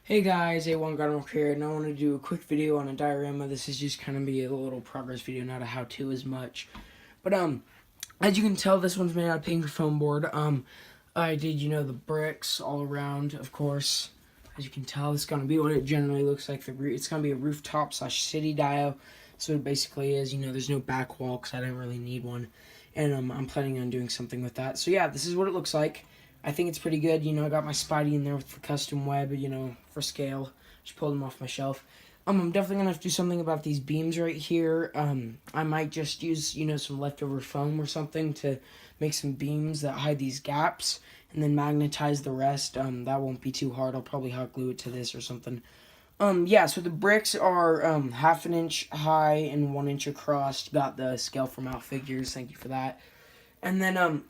Hey guys, Awan Groundwalker here, and I want to do a quick video on a diorama. This is just kind of be a little progress video, not a how-to as much. But as you can tell, this one's made out of paper foam board. I did, the bricks all around, of course. As you can tell, it's gonna be what it generally looks like. It's gonna be a rooftop / city dio. So it basically is, there's no back wall because I didn't really need one, and I'm planning on doing something with that. So yeah, this is what it looks like. I think it's pretty good. I got my Spidey in there with the custom web, for scale. Just pulled them off my shelf. I'm definitely going to have to do something about these beams right here. I might just use, some leftover foam or something to make some beams that hide these gaps and then magnetize the rest. That won't be too hard. I'll probably hot glue it to this or something. Yeah, so the bricks are 1/2 an inch high and 1 inch across. Got the scale from Out Figures. Thank you for that. And then,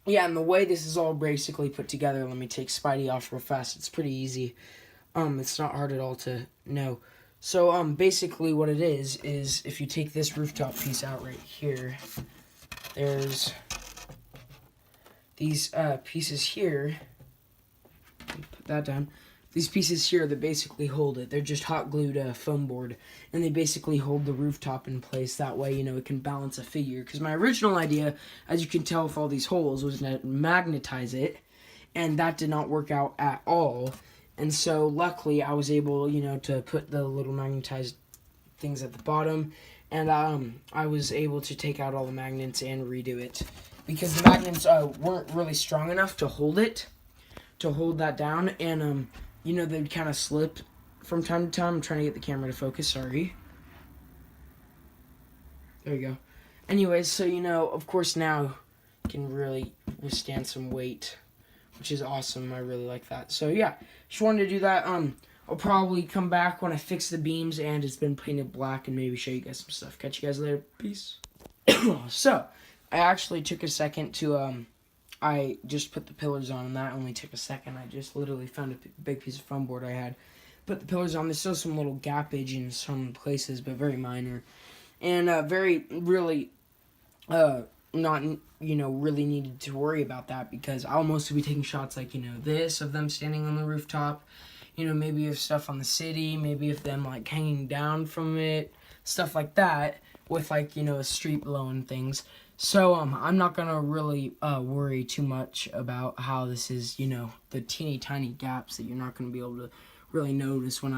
yeah, and the way this is all basically put together, let me take Spidey off real fast. It's pretty easy. It's not hard at all to know. So, basically what it is if you take this rooftop piece out right here, there's these pieces here. Put that down. These pieces here that basically hold it. They're just hot glued foam board, and they basically hold the rooftop in place. That way, it can balance a figure. Because my original idea, as you can tell with all these holes, was to magnetize it, and that did not work out at all. And so, luckily, I was able, to put the little magnetized things at the bottom, and I was able to take out all the magnets and redo it. Because the magnets weren't really strong enough to hold that down, and they'd kind of slip from time to time. I'm trying to get the camera to focus, sorry. There we go. Anyways, so, of course now can really withstand some weight, which is awesome. I really like that. So, yeah, just wanted to do that. I'll probably come back when I fix the beams and it's been painted black and maybe show you guys some stuff. Catch you guys later. Peace. So, I actually took a second to, I just put the pillars on, and that only took a second. I just literally found a big piece of foam board I had. Put the pillars on. There's still some little gappage in some places, but very minor. And really not, really needed to worry about that because I'll mostly be taking shots like, this, of them standing on the rooftop. Maybe of stuff on the city, maybe of them, like, hanging down from it, stuff like that, with, like, a street below and things. So, I'm not gonna really worry too much about how this is, the teeny tiny gaps that you're not gonna be able to really notice when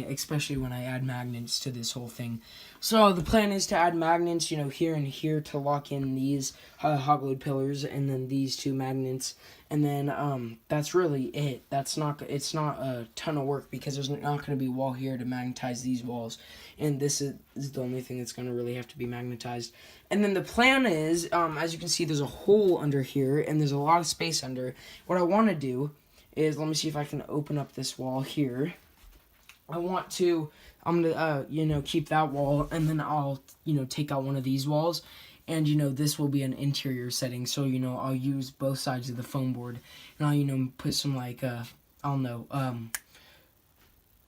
especially when I add magnets to this whole thing. So, the plan is to add magnets, here and here to lock in these hot glued pillars, and then these two magnets, and then, that's really it. It's not a ton of work because there's not gonna be a wall here to magnetize these walls, and this is the only thing that's gonna really have to be magnetized. And then the plan is, as you can see, there's a hole under here, and there's a lot of space under. What I want to do is, let me see if I can open up this wall here. I'm gonna, keep that wall, and then I'll, take out one of these walls, and, this will be an interior setting, so, I'll use both sides of the foam board, and I'll, put some, like,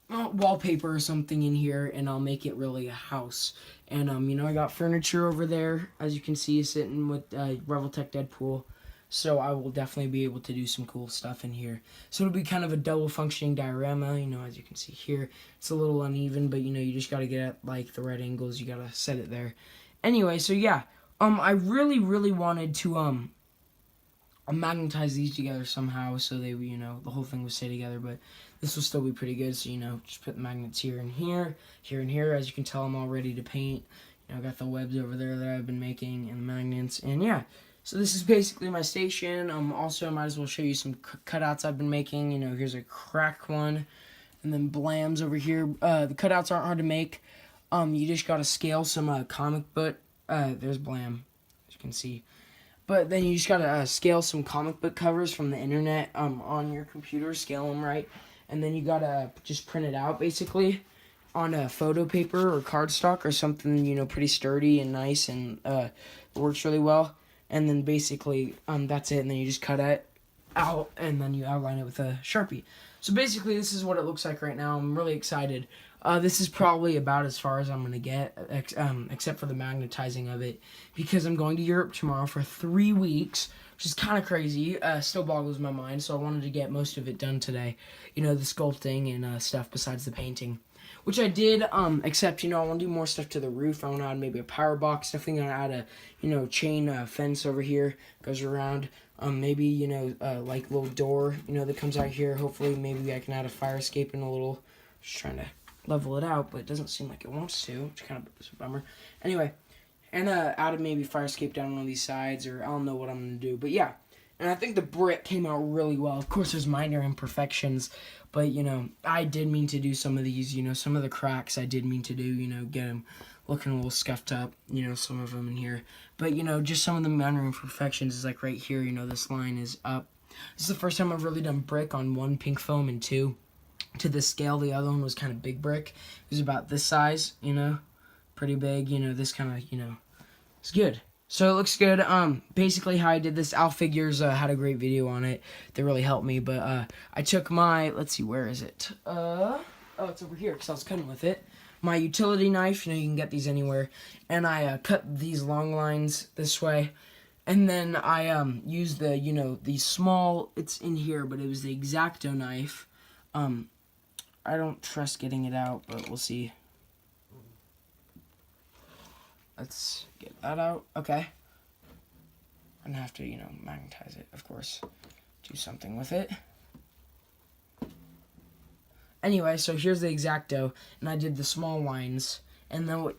wallpaper or something in here, and I'll make it really a house. And I got furniture over there, as you can see, sitting with Reveltech Deadpool. So I will definitely be able to do some cool stuff in here. So it'll be kind of a double functioning diorama, as you can see here. It's a little uneven, but you just gotta get at like the right angles. You gotta set it there. Anyway, so yeah, I really wanted to magnetize these together somehow so they, the whole thing would stay together, but this will still be pretty good. So, just put the magnets here and here, here and here. As you can tell, I'm all ready to paint. I got the webs over there that I've been making and the magnets, and yeah. So this is basically my station. Also, I might as well show you some cutouts I've been making. Here's a crack one, and then blams over here. The cutouts aren't hard to make. You just gotta scale some comic book. There's Blam, as you can see. But then you just gotta scale some comic book covers from the internet on your computer, scale them right, and then you gotta just print it out basically on a photo paper or cardstock or something pretty sturdy and nice, and it works really well. And then basically that's it, and then you just cut it out, and then you outline it with a Sharpie. So basically this is what it looks like right now. I'm really excited. This is probably about as far as I'm going to get, except for the magnetizing of it, because I'm going to Europe tomorrow for 3 weeks. which is kind of crazy. Still boggles my mind, so I wanted to get most of it done today. You know, the sculpting and stuff besides the painting. Which I did, except, you know, I want to do more stuff to the roof. I want to add maybe a power box. Definitely going to add a, you know, chain fence over here. Goes around. Maybe, you know, like little door, you know, that comes out here. Hopefully, maybe I can add a fire escape in a little. Just trying to level it out, but it doesn't seem like it wants to, which kind of is a bummer. Anyway, and add maybe fire escape down one of these sides, or I don't know what I'm going to do. But yeah, and I think the brick came out really well. Of course, there's minor imperfections, but, you know, I did mean to do some of these, you know, some of the cracks I did mean to do, you know, get them looking a little scuffed up, you know, some of them in here. But, you know, just some of the minor imperfections is like right here, you know, this line is up. This is the first time I've really done brick on one pink foam and two to this scale. The other one was kind of big brick. It was about this size, you know, pretty big, you know, this kind of, you know, it's good. So it looks good. Basically how I did this, Al Figures had a great video on it. They really helped me, but I took my, let's see, where is it? Oh, it's over here because I was cutting with it. My utility knife, you know, you can get these anywhere. And I cut these long lines this way. And then I used the, you know, the small, it's in here, but it was the X-Acto knife. I don't trust getting it out, but we'll see. Let's get that out. Okay. I'm gonna have to, you know, magnetize it, of course. Do something with it. Anyway, so here's the X-Acto, and I did the small lines. And then what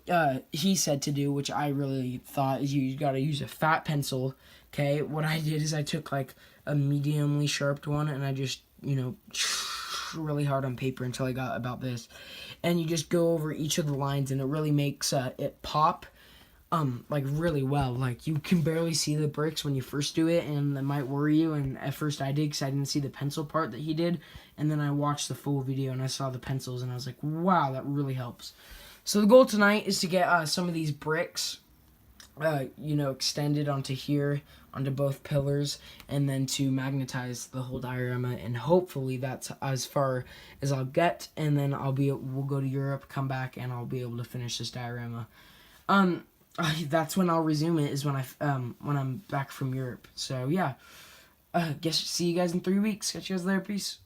he said to do, which I really thought, is you gotta use a fat pencil. Okay, what I did is I took like a mediumly sharpened one, and I just, you know, really hard on paper until I got about this. And you just go over each of the lines, and it really makes it pop. Like really well. Like you can barely see the bricks when you first do it, and that might worry you. And at first I did, because I didn't see the pencil part that he did. And then I watched the full video and I saw the pencils, and I was like, wow, that really helps. So the goal tonight is to get some of these bricks, you know, extended onto here, onto both pillars, and then to magnetize the whole diorama. And hopefully that's as far as I'll get. And then we'll go to Europe, come back, and I'll be able to finish this diorama. That's when I'll resume it, is when I'm back from Europe. So yeah, guess see you guys in 3 weeks. Catch you guys later. Peace.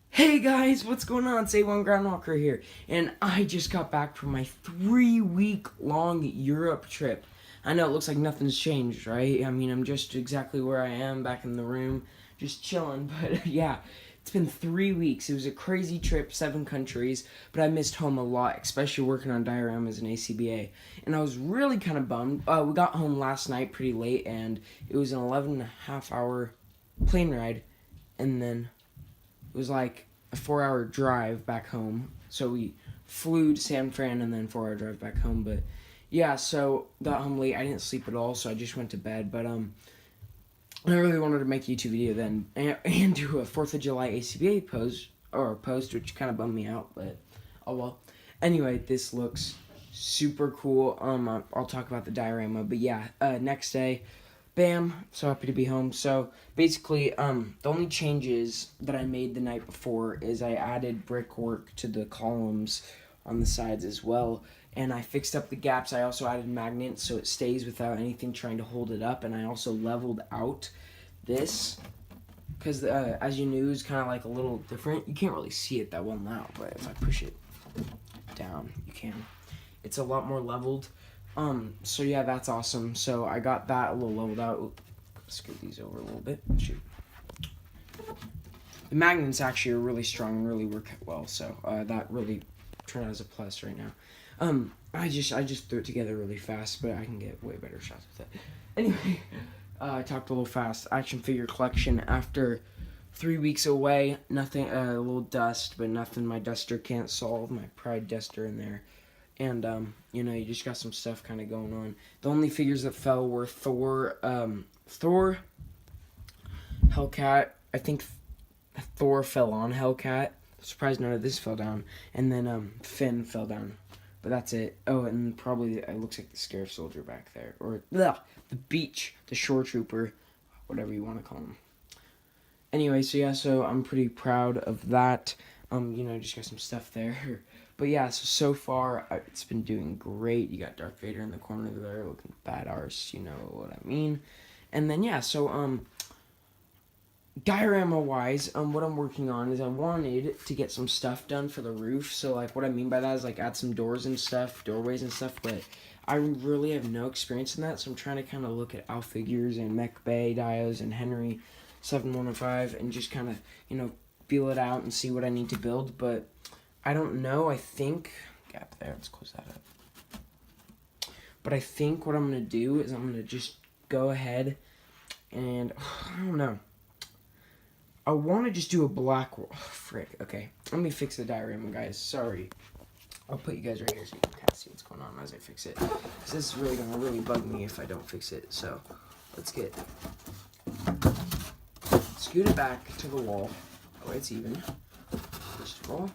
Hey guys, what's going on? It's Awan Groundwalker here, and I just got back from my 3-week long Europe trip. I know it looks like nothing's changed, right? I mean, I'm just exactly where I am, back in the room, just chilling. But yeah, it's been 3 weeks. It was a crazy trip, 7 countries, but I missed home a lot, especially working on dioramas and ACBA. And I was really kind of bummed. We got home last night pretty late, and it was an 11.5-hour plane ride, and then it was like a 4-hour drive back home. So we flew to San Fran and then 4-hour drive back home. But yeah, so got home late. I didn't sleep at all, so I just went to bed. But I really wanted to make a YouTube video then and do a 4th of July ACBA post, which kind of bummed me out, but oh well. Anyway, this looks super cool. I'll talk about the diorama, but yeah, next day, bam, so happy to be home. So basically, the only changes that I made the night before is I added brickwork to the columns on the sides as well, and I fixed up the gaps. I also added magnets so it stays without anything trying to hold it up, and I also leveled out this, because as you knew, it's kind of like a little different. You can't really see it that well now, but if I push it down, you can. It's a lot more leveled. So yeah, that's awesome. So I got that a little leveled out. Scoot these over a little bit. Shoot. The magnets actually are really strong and really work well, so that really turned out as a plus right now. I just threw it together really fast, but I can get way better shots with it. Anyway, I talked a little fast. Action figure collection after 3 weeks away. Nothing, a little dust, but nothing my duster can't solve. My Pride duster in there. And, you know, you just got some stuff kind of going on. The only figures that fell were Thor, Hellcat. I think Thor fell on Hellcat. Surprised none of this fell down. And then, Finn fell down. But that's it. Oh, and probably it looks like the Scarif Soldier back there. Or, the Beach, the Shore Trooper, whatever you want to call him. Anyway, so yeah, so I'm pretty proud of that. You know, just got some stuff there. But yeah, so far, it's been doing great. You got Darth Vader in the corner there looking badass, you know what I mean. And then yeah, so diorama wise, what I'm working on is I wanted to get some stuff done for the roof. So like what I mean by that is like add some doors and stuff, doorways and stuff, but I really have no experience in that, so I'm trying to kind of look at Al Figures and Mech Bay Dios and Henry 7105 and just kind of, feel it out and see what I need to build. But I don't know, I think gap there, let's close that up. But I think what I'm gonna do is I'm gonna just go ahead and I don't know. I want to just do a black wall. Frick. Okay. Let me fix the diorama, guys. Sorry. I'll put you guys right here so you can kind of see what's going on as I fix it. This is really going to really bug me if I don't fix it. So, let's scoot it back to the wall. Oh, it's even. First of all.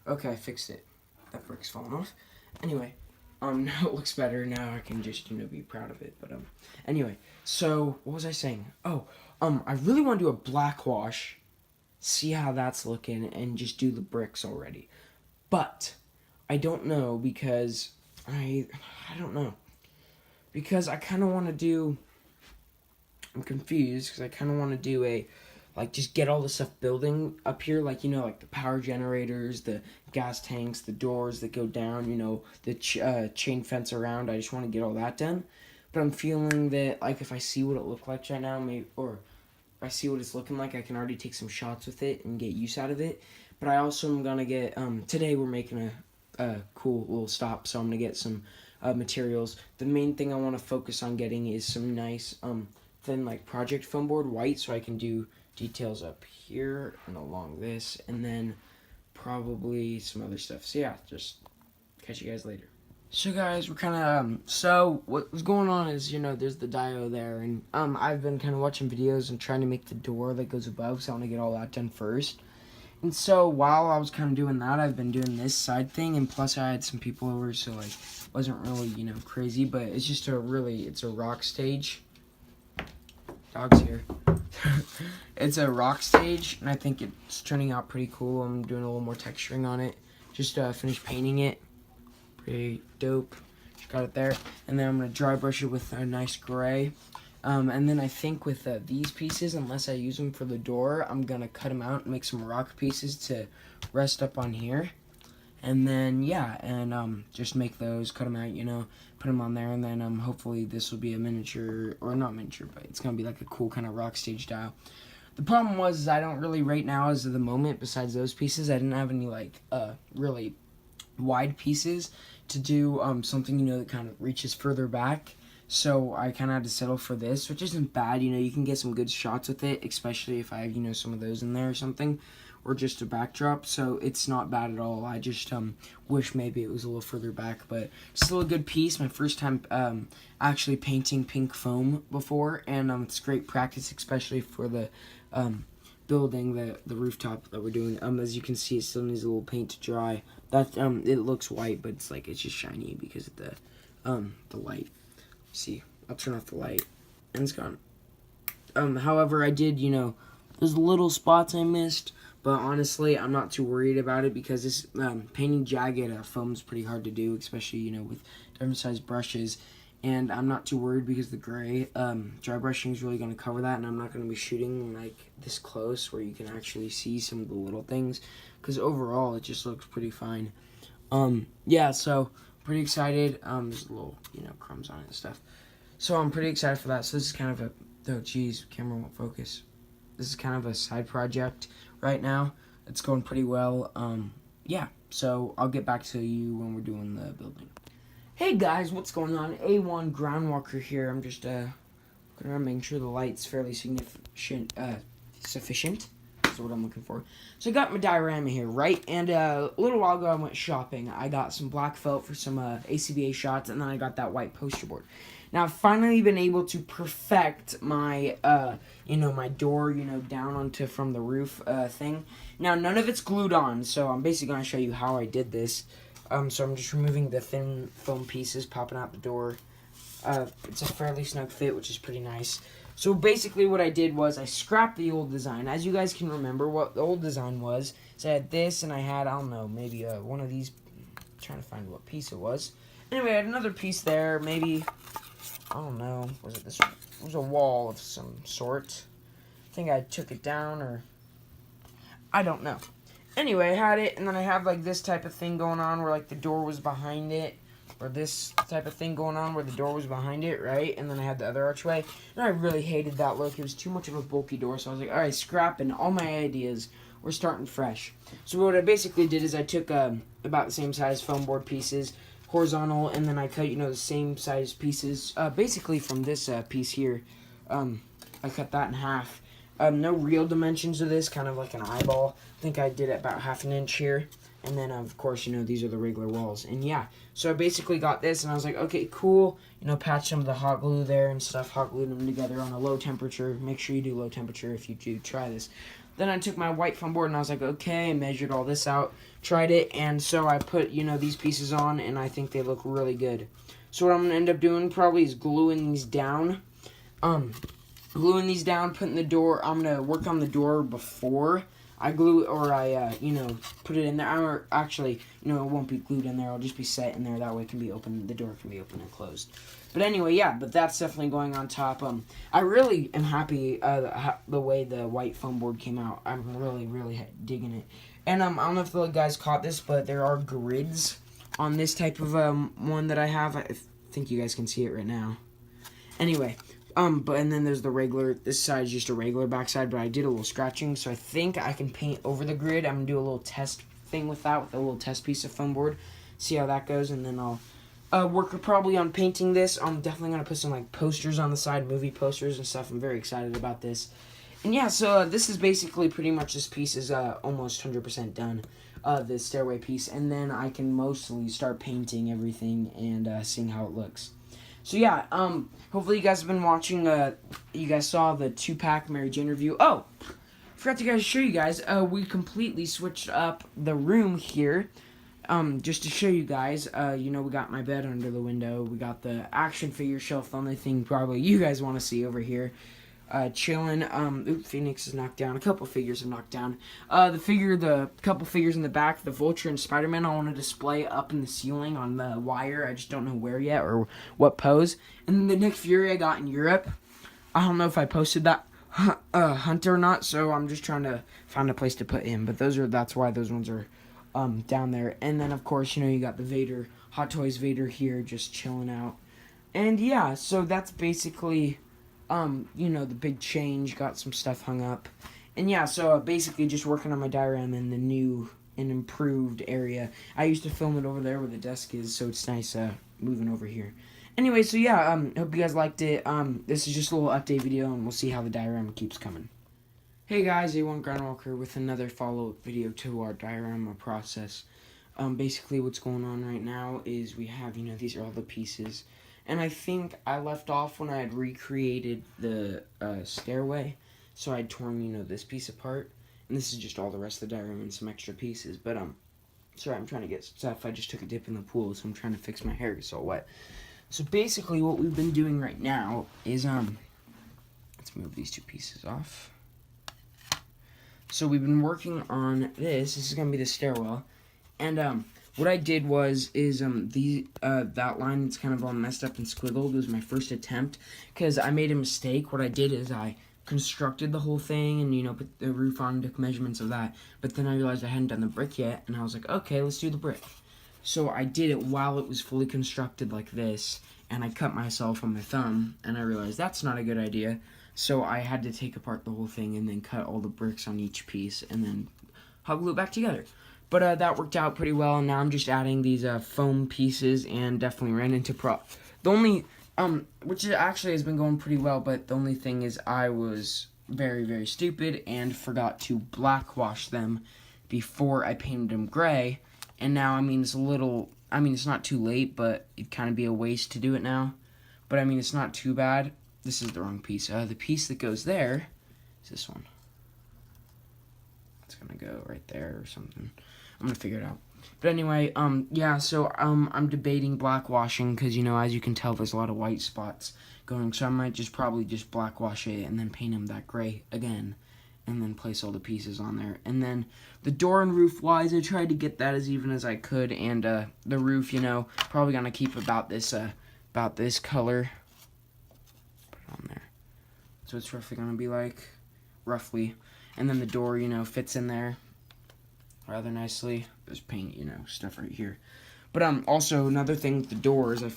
Okay, I fixed it. That brick's falling off. Anyway, now it looks better. Now I can just, be proud of it. But, anyway, so, what was I saying? Oh, I really want to do a black wash, see how that's looking, and just do the bricks already. But, I don't know because, I don't know. Because I kind of want to do, I'm confused, because I kind of want to do a, just get all the stuff building up here, like the power generators, the gas tanks, the doors that go down, the chain fence around. I just want to get all that done. But I'm feeling that, if I see what it looked like right now, or if I see what it's looking like, I can already take some shots with it and get use out of it. But I also am going to get, today we're making a cool little stop, so I'm going to get some materials. The main thing I want to focus on getting is some nice, thin, project foam board, white, so I can do details up here and along this, and then probably some other stuff. So yeah, just catch you guys later. So guys, we're kind of so what's going on is there's the dio there, and I've been kind of watching videos and trying to make the door that goes above, so I want to get all that done first. And so while I was kind of doing that, I've been doing this side thing, and plus I had some people over, so it wasn't really crazy, but it's just it's a rock stage. Dog's here. It's a rock stage, and I think it's turning out pretty cool. I'm doing a little more texturing on it. Just finished painting it. Pretty dope. Just got it there. And then I'm going to dry brush it with a nice gray. And then I think with these pieces, unless I use them for the door, I'm going to cut them out and make some rock pieces to rest up on here. And then, yeah, and just make those, cut them out, put them on there, and then hopefully this will be a miniature, or not miniature, but it's going to be like a cool kind of rock stage style. The problem was I don't really, right now, as of the moment, besides those pieces, I didn't have any, really wide pieces to do something, that kind of reaches further back. So I kind of had to settle for this, which isn't bad. You can get some good shots with it, especially if I have, some of those in there or something, or just a backdrop. So it's not bad at all. I just wish maybe it was a little further back, but still a good piece. My first time actually painting pink foam before, and it's great practice, especially for the building, the rooftop that we're doing. As you can see, it still needs a little paint to dry. That it looks white, but it's just shiny because of the light. See, I'll turn off the light, and it's gone. However, I did, there's little spots I missed, but honestly, I'm not too worried about it because this painting jagged foam is pretty hard to do, especially, with different size brushes, and I'm not too worried because the gray dry brushing is really going to cover that, and I'm not going to be shooting this close where you can actually see some of the little things, because overall, it just looks pretty fine. Yeah, so pretty excited. There's little, crumbs on it and stuff. So I'm pretty excited for that. So this is kind of oh geez, camera won't focus. This is kind of a side project right now. It's going pretty well. Yeah, so I'll get back to you when we're doing the building. Hey guys, what's going on? Awan Groundwalker here. I'm just gonna make sure the light's fairly sufficient. That's what I'm looking for. So I got my diorama here, right? And a little while ago I went shopping. I got some black felt for some ACBA shots, and then I got that white poster board. Now I've finally been able to perfect my, my door, down onto from the roof thing. Now none of it's glued on, so I'm basically gonna show you how I did this. So I'm just removing the thin foam pieces popping out the door. It's a fairly snug fit, which is pretty nice. So basically what I did was I scrapped the old design. As you guys can remember, what the old design was, so I had this, and I had, I don't know, maybe one of these. I'm trying to find what piece it was. Anyway, I had another piece there, maybe, I don't know, was it this one? It was a wall of some sort. I think I took it down, or I don't know. Anyway, I had it, and then I have like this type of thing going on where like the door was behind it, or this type of thing going on where the door was behind it, right? And then I had the other archway, and I really hated that look. It was too much of a bulky door, so I was like, all right, scrapping all my ideas. We're starting fresh. So what I basically did is I took about the same size foam board pieces, horizontal, and then I cut, the same size pieces, basically from this piece here. I cut that in half. No real dimensions of this, kind of like an eyeball. I think I did it about 1/2 inch here. And then, of course, these are the regular walls. And yeah, so I basically got this, and I was like, okay, cool. Patch some of the hot glue there and stuff, hot glued them together on a low temperature. Make sure you do low temperature if you do try this. Then I took my white foam board, and I was like, okay, I measured all this out, tried it, and so I put, these pieces on, and I think they look really good. So what I'm going to end up doing probably is gluing these down. Putting the door, I'm going to work on the door before I glue, or I, put it in there. Or actually, it won't be glued in there. It'll just be set in there. That way it can be open. The door can be open and closed. But anyway, yeah, but that's definitely going on top. I really am happy the way the white foam board came out. I'm really, really digging it. And I don't know if the guys caught this, but there are grids on this type of one that I have. I think you guys can see it right now. Anyway, and then there's the regular, this side is just a regular backside, but I did a little scratching, so I think I can paint over the grid. I'm going to do a little test thing with that, with a little test piece of foam board, see how that goes, and then I'll work probably on painting this. I'm definitely going to put some, like, posters on the side, movie posters and stuff. I'm very excited about this. And yeah, so this is basically pretty much, this piece is almost 100% done, the stairway piece, and then I can mostly start painting everything and seeing how it looks. So yeah, hopefully you guys have been watching, you guys saw the 2-pack Mary Jane review. Oh, forgot to show you guys, we completely switched up the room here, just to show you guys. We got my bed under the window, we got the action figure shelf, the only thing probably you guys want to see over here. Chilling. Phoenix is knocked down. A couple figures are knocked down. The couple figures in the back, the Vulture and Spider-Man, I want to display up in the ceiling on the wire. I just don't know where yet or what pose. And then the Nick Fury I got in Europe. I don't know if I posted that Hunter or not, so I'm just trying to find a place to put him. But that's why those ones are down there. And then of course, you got the Vader, Hot Toys Vader here, just chilling out. And yeah, so that's basically the big change, got some stuff hung up. And yeah, so basically just working on my diorama in the new and improved area. I used to film it over there where the desk is, so it's nice moving over here. Anyway, so yeah, hope you guys liked it. This is just a little update video, and we'll see how the diorama keeps coming. Hey guys, Awan Groundwalker with another follow-up video to our diorama process. Basically what's going on right now is we have, these are all the pieces. And I think I left off when I had recreated the stairway. So I had torn, this piece apart. And this is just all the rest of the diorama and some extra pieces. But, sorry, I'm trying to get stuff. I just took a dip in the pool, so I'm trying to fix my hair. It's all wet. So basically what we've been doing right now is, let's move these two pieces off. So we've been working on this. This is going to be the stairwell. And, what I did is that line that's kind of all messed up and squiggled was my first attempt, because I made a mistake. What I did is I constructed the whole thing and, put the roof on, took measurements of that, but then I realized I hadn't done the brick yet, and I was like, okay, let's do the brick. So I did it while it was fully constructed like this, and I cut myself on my thumb, and I realized that's not a good idea, so I had to take apart the whole thing and then cut all the bricks on each piece and then hot glue it back together. But that worked out pretty well, and now I'm just adding these foam pieces, and definitely ran into the only, which actually has been going pretty well, but the only thing is I was very, very stupid and forgot to black wash them before I painted them gray, and now, it's not too late, but it'd kind of be a waste to do it now, but it's not too bad. This is the wrong piece. The piece that goes there is this one. Let's go. gonna go right there or something. I'm gonna figure it out. But anyway, yeah, so I'm debating blackwashing because, you know, as you can tell, there's a lot of white spots going. So I might probably just blackwash it and then paint them that gray again, and then place all the pieces on there. And then the door and roof wise, I tried to get that as even as I could. And the roof, you know, probably gonna keep about this color. Put it on there. So it's roughly gonna be like, roughly. And then the door, you know, fits in there rather nicely. There's paint, you know, stuff right here. But also another thing with the doors, I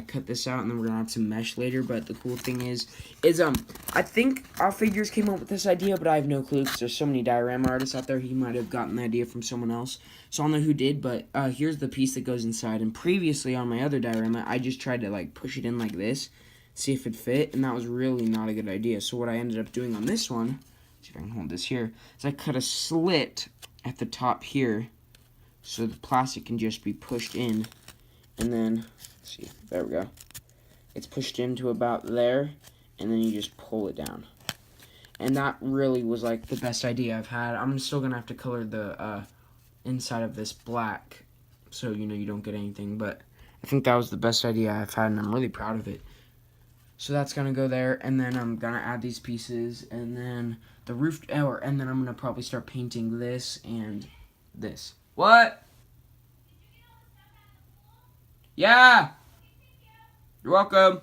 cut this out, and then we're gonna have some mesh later. But the cool thing is I think our figures came up with this idea, but I have no clue because there's so many diorama artists out there. He might have gotten the idea from someone else, so I don't know who did. But here's the piece that goes inside. And previously on my other diorama, I just tried to like push it in like this, see if it fit, and that was really not a good idea. So what I ended up doing on this one, see if I can hold this here, is I cut a slit at the top here, so the plastic can just be pushed in, and then, let's see, there we go. It's pushed into about there, and then you just pull it down. And that really was like the best idea I've had. I'm still gonna have to color the inside of this black, so you know you don't get anything, but I think that was the best idea I've had, and I'm really proud of it. So that's gonna go there, and then I'm gonna add these pieces, and then the roof, and then I'm gonna probably start painting this and this. What? Yeah! You're welcome.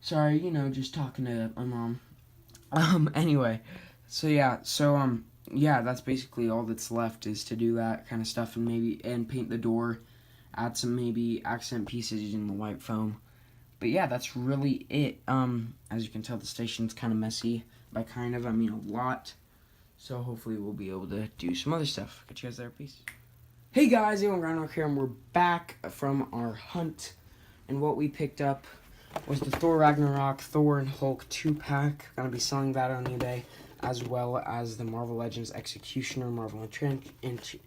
Sorry, you know, just talking to my mom. Anyway, so yeah, yeah, that's basically all that's left is to do that kind of stuff, and paint the door, add some maybe accent pieces using the white foam. But yeah, that's really it. As you can tell, the station's kind of messy. By kind of, I mean a lot. So hopefully we'll be able to do some other stuff. Catch you guys there, peace. Hey guys, Awan Groundwalker here, and we're back from our hunt. And what we picked up was the Thor Ragnarok, Thor and Hulk 2-pack. Gonna be selling that on eBay, as well as the Marvel Legends Executioner, Marvel Enchantress.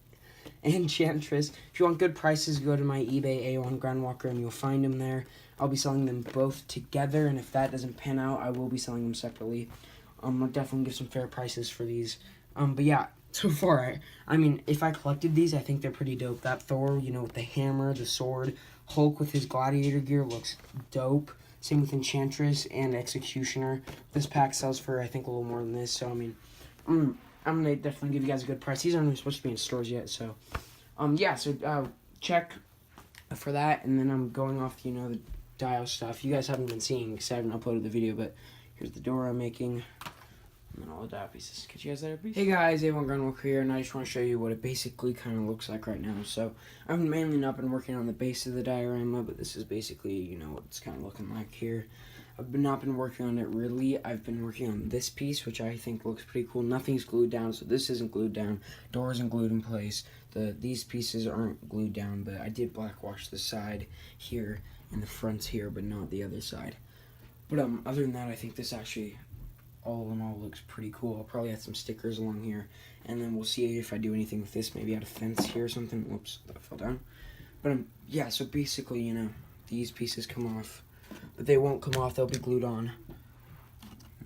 If you want good prices, go to my eBay, Awan Groundwalker, and you'll find them there. I'll be selling them both together, and if that doesn't pan out, I will be selling them separately. I'll definitely give some fair prices for these. But yeah, so far, I mean, if I collected these, I think they're pretty dope. That Thor, you know, with the hammer, the sword, Hulk with his gladiator gear looks dope. Same with Enchantress and Executioner. This pack sells for, I think, a little more than this. So, I mean, I'm going to definitely give you guys a good price. These aren't even supposed to be in stores yet. So, yeah, so check for that. And then I'm going off, you know, the Dio stuff. You guys haven't been seeing because I haven't uploaded the video, but here's the door I'm making. And then all the Dio pieces. Catch you guys later, please. Hey guys, Awan Groundwalker here, and I just want to show you what it basically kind of looks like right now. So, I've mainly not been working on the base of the diorama, but this is basically, you know, what it's kind of looking like here. I've not been working on it really. I've been working on this piece, which I think looks pretty cool. Nothing's glued down, so this isn't glued down. Door isn't glued in place. These pieces aren't glued down, but I did blackwash the side here and the front here, but not the other side. But other than that, I think this actually, all in all, looks pretty cool. I'll probably add some stickers along here, and then we'll see if I do anything with this. Maybe add a fence here or something. Whoops, that fell down. But yeah, so basically, you know, these pieces come off, but they won't come off. They'll be glued on.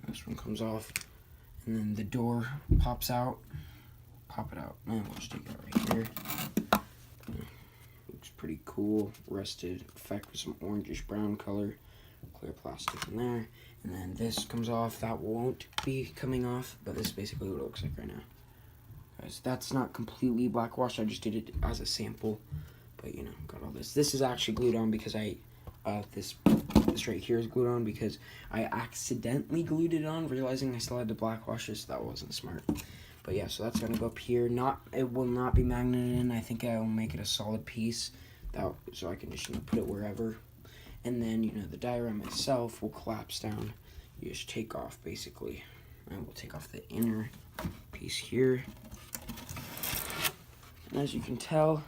This one comes off, and then the door pops out. Pop it out. And we'll just take it out right here. Looks pretty cool. Rusted effect with some orangish brown color. Clear plastic in there. And then this comes off. That won't be coming off, but this is basically what it looks like right now. Guys, that's not completely blackwash. I just did it as a sample. But, you know, got all this. This is actually glued on because this right here is glued on because I accidentally glued it on, realizing I still had to blackwash it, so that wasn't smart. But yeah, so that's going to go up here. It will not be magneted in. I think I will make it a solid piece so I can just, you know, put it wherever. And then, you know, the diorama itself will collapse down. You just take off, basically. And we'll take off the inner piece here. And as you can tell,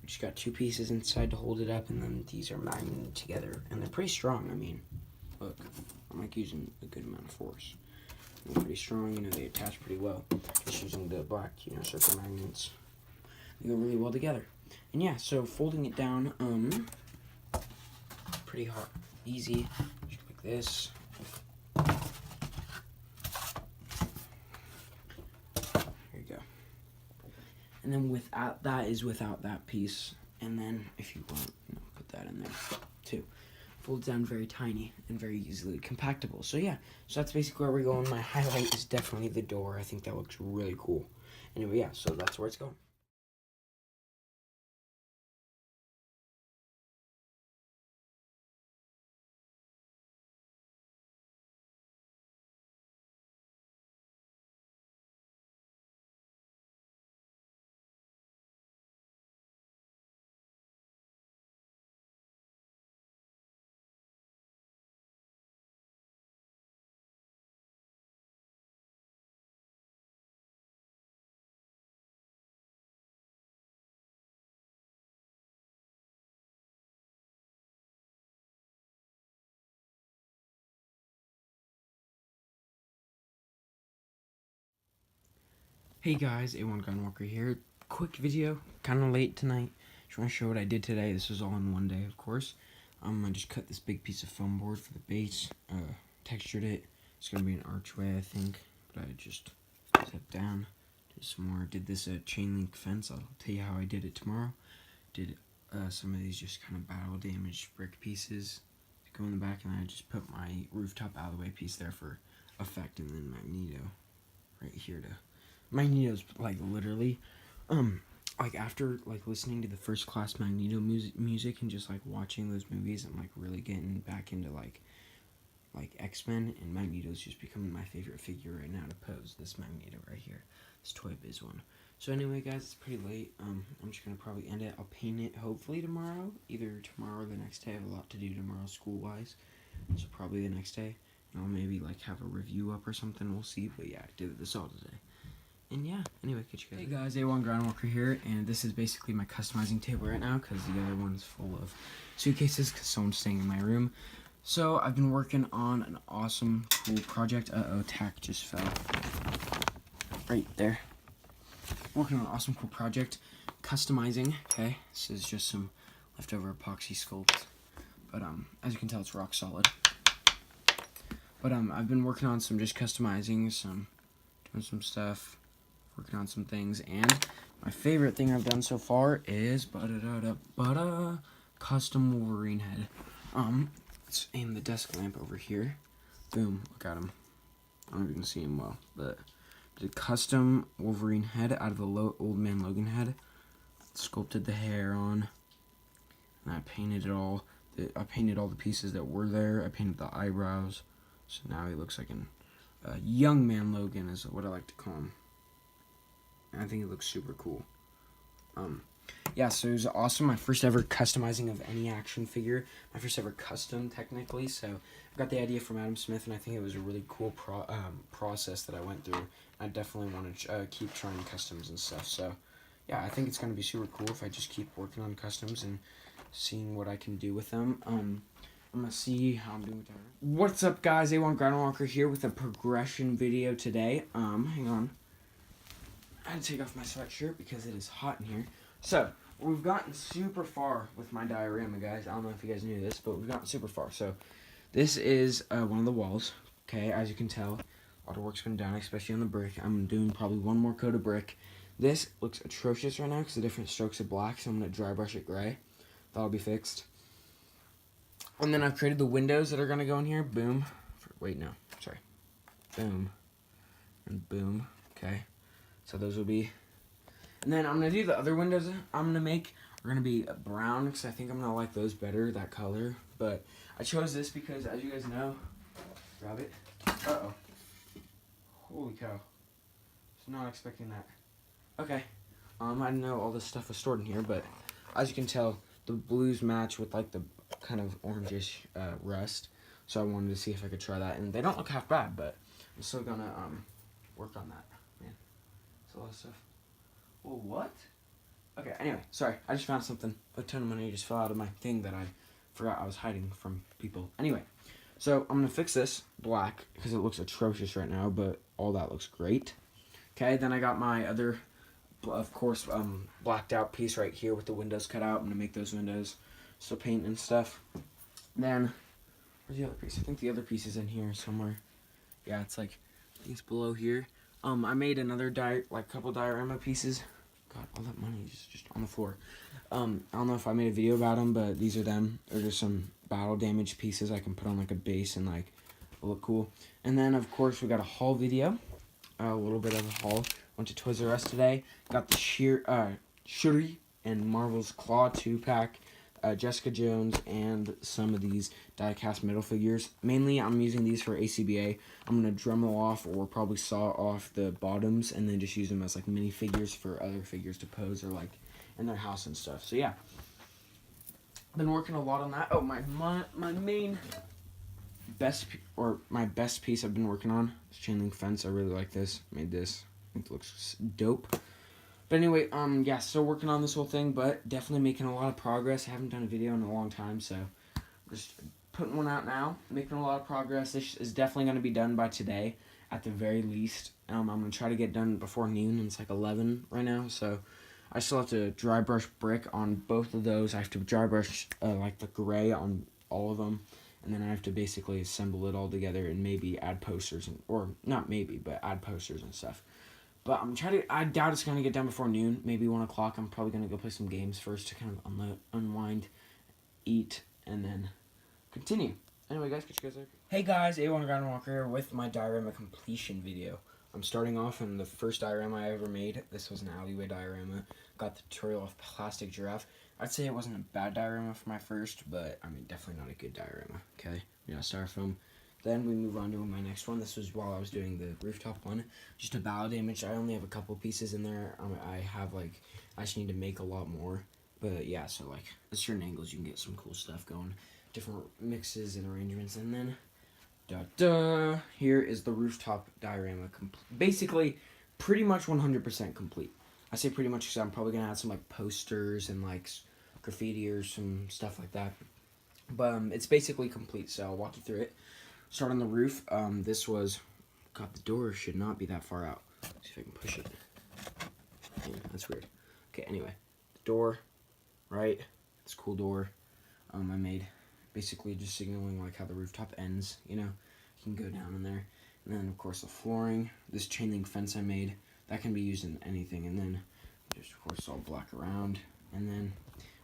we just got two pieces inside to hold it up, and then these are magneted together. And they're pretty strong. I mean, look, I'm like using a good amount of force. They're pretty strong, you know, they attach pretty well. Just using the black, you know, circle magnets. They go really well together. And yeah, so folding it down, pretty hard, easy, just like this. And then without that is without that piece. And then if you want, put that in there too. Folds down very tiny and very easily compactable. So yeah, so that's basically where we're going. My highlight is definitely the door. I think that looks really cool. Anyway, yeah, so that's where it's going. Hey guys, Awan Groundwalker here. Quick video, kind of late tonight. Just want to show what I did today. This was all in one day, of course. I just cut this big piece of foam board for the base, textured it. It's gonna be an archway, I think, but I just stepped down, did some more. Did this chain link fence. I'll tell you how I did it tomorrow. Did some of these just kind of battle damaged brick pieces to go in the back, and I just put my rooftop alleyway piece there for effect, and then Magneto right here to. Magneto's like literally, like after like listening to the First Class Magneto music and just like watching those movies, I'm like really getting back into like X-Men, and Magneto's just becoming my favorite figure right now to pose. This Magneto right here, this Toy Biz one. So anyway, guys, it's pretty late. I'm just gonna probably end it. I'll paint it hopefully tomorrow, either tomorrow or the next day. I have a lot to do tomorrow school-wise, so probably the next day. And I'll maybe like have a review up or something. We'll see. But yeah, I did this all today. And yeah, anyway, catch you guys. Hey guys, Awan Groundwalker here, and this is basically my customizing table right now because the other one is full of suitcases because someone's staying in my room. So I've been working on an awesome, cool project. Uh-oh, tack just fell. Right there. Working on an awesome, cool project. Customizing, okay? This is just some leftover epoxy sculpt. But as you can tell, it's rock solid. But I've been working on some just customizing, doing some stuff. Working on some things, and my favorite thing I've done so far is custom Wolverine head. Let's aim the desk lamp over here. Boom, look at him. I don't know if you can see him well, but the custom Wolverine head out of the Old Man Logan head. Sculpted the hair on, and I painted it all. I painted all the pieces that were there. I painted the eyebrows, so now he looks like a young man Logan is what I like to call him. I think it looks super cool. Yeah, so it was awesome. My first ever customizing of any action figure. My first ever custom, technically. So I got the idea from Adam Smith, and I think it was a really cool process that I went through. I definitely want to keep trying customs and stuff. So yeah, I think it's going to be super cool if I just keep working on customs and seeing what I can do with them. I'm going to see how I'm doing with that. What's up, guys? Awan Groundwalker here with a progression video today. Hang on. I had to take off my sweatshirt because it is hot in here. So, we've gotten super far with my diorama, guys. I don't know if you guys knew this, but we've gotten super far. So, this is one of the walls. Okay, as you can tell, a lot of work's been done, especially on the brick. I'm doing probably one more coat of brick. This looks atrocious right now because of different strokes of black, so I'm going to dry brush it gray. That'll be fixed. And then I've created the windows that are going to go in here. Boom. Wait, no. Sorry. Boom. And boom. Okay. So those will be, and then I'm going to do the other windows I'm going to make are going to be brown because I think I'm going to like those better, that color. But I chose this because, as you guys know, grab it. Uh-oh. Holy cow. Was not expecting that. Okay. I didn't know all this stuff was stored in here, but as you can tell, the blues match with like the kind of orangish rust. So I wanted to see if I could try that. And they don't look half bad, but I'm still going to work on that. Man. That's a lot of stuff. Well, what? Okay, anyway, sorry. I just found something. A ton of money just fell out of my thing that I forgot I was hiding from people. Anyway, so I'm going to fix this black because it looks atrocious right now, but all that looks great. Okay, then I got my other, of course, blacked out piece right here with the windows cut out. I'm going to make those windows. Still paint and stuff. Then, where's the other piece? I think the other piece is in here somewhere. Yeah, it's like, it's below here. I made another couple diorama pieces God, all that money is just on the floor. I don't know if I made a video about them, but these are them. They're just some battle damage pieces I can put on like a base and like look cool. And then of course we got a haul video, a little bit of a haul. Went to Toys R Us today. Got the Shuri and Marvel's Claw 2-pack, Jessica Jones, and some of these die-cast metal figures. Mainly, I'm using these for ACBA. I'm going to Dremel off or probably saw off the bottoms and then just use them as like mini figures for other figures to pose or like in their house and stuff. So yeah, been working a lot on that. Oh, my main best piece I've been working on is chain link fence. I really like this. Made this. I think it looks dope. But anyway, yeah, still working on this whole thing, but definitely making a lot of progress. I haven't done a video in a long time, so just putting one out now, making a lot of progress. This is definitely going to be done by today, at the very least. I'm going to try to get done before noon, and it's like 11 right now, so I still have to dry brush brick on both of those. I have to dry brush, like, the gray on all of them, and then I have to basically assemble it all together and maybe add posters, or not maybe, but add posters and stuff. But I doubt it's going to get done before noon, maybe 1 o'clock. I'm probably going to go play some games first to kind of unwind, eat, and then continue. Anyway, guys, catch you guys later. Hey guys, Awan Groundwalker here with my diorama completion video. I'm starting off in the first diorama I ever made. This was an alleyway diorama. Got the tutorial of plastic giraffe. I'd say it wasn't a bad diorama for my first, but I mean, definitely not a good diorama, okay? You know, styrofoam. Then we move on to my next one. This was while I was doing the rooftop one. Just a battle damage. I only have a couple pieces in there. I just need to make a lot more. But yeah, so like at certain angles you can get some cool stuff going. Different mixes and arrangements. And then, here is the rooftop diorama. Basically, pretty much 100% complete. I say pretty much because I'm probably going to add some like posters and like graffiti or some stuff like that. But it's basically complete, so I'll walk you through it. Start on the roof. This was, God, the door should not be that far out. Let's see if I can push it. Yeah, that's weird. Okay, anyway, the door, right? It's a cool door. I made basically just signaling like how the rooftop ends. You know, you can go down in there. And then of course the flooring. This chain link fence I made that can be used in anything. And then just of course all black around. And then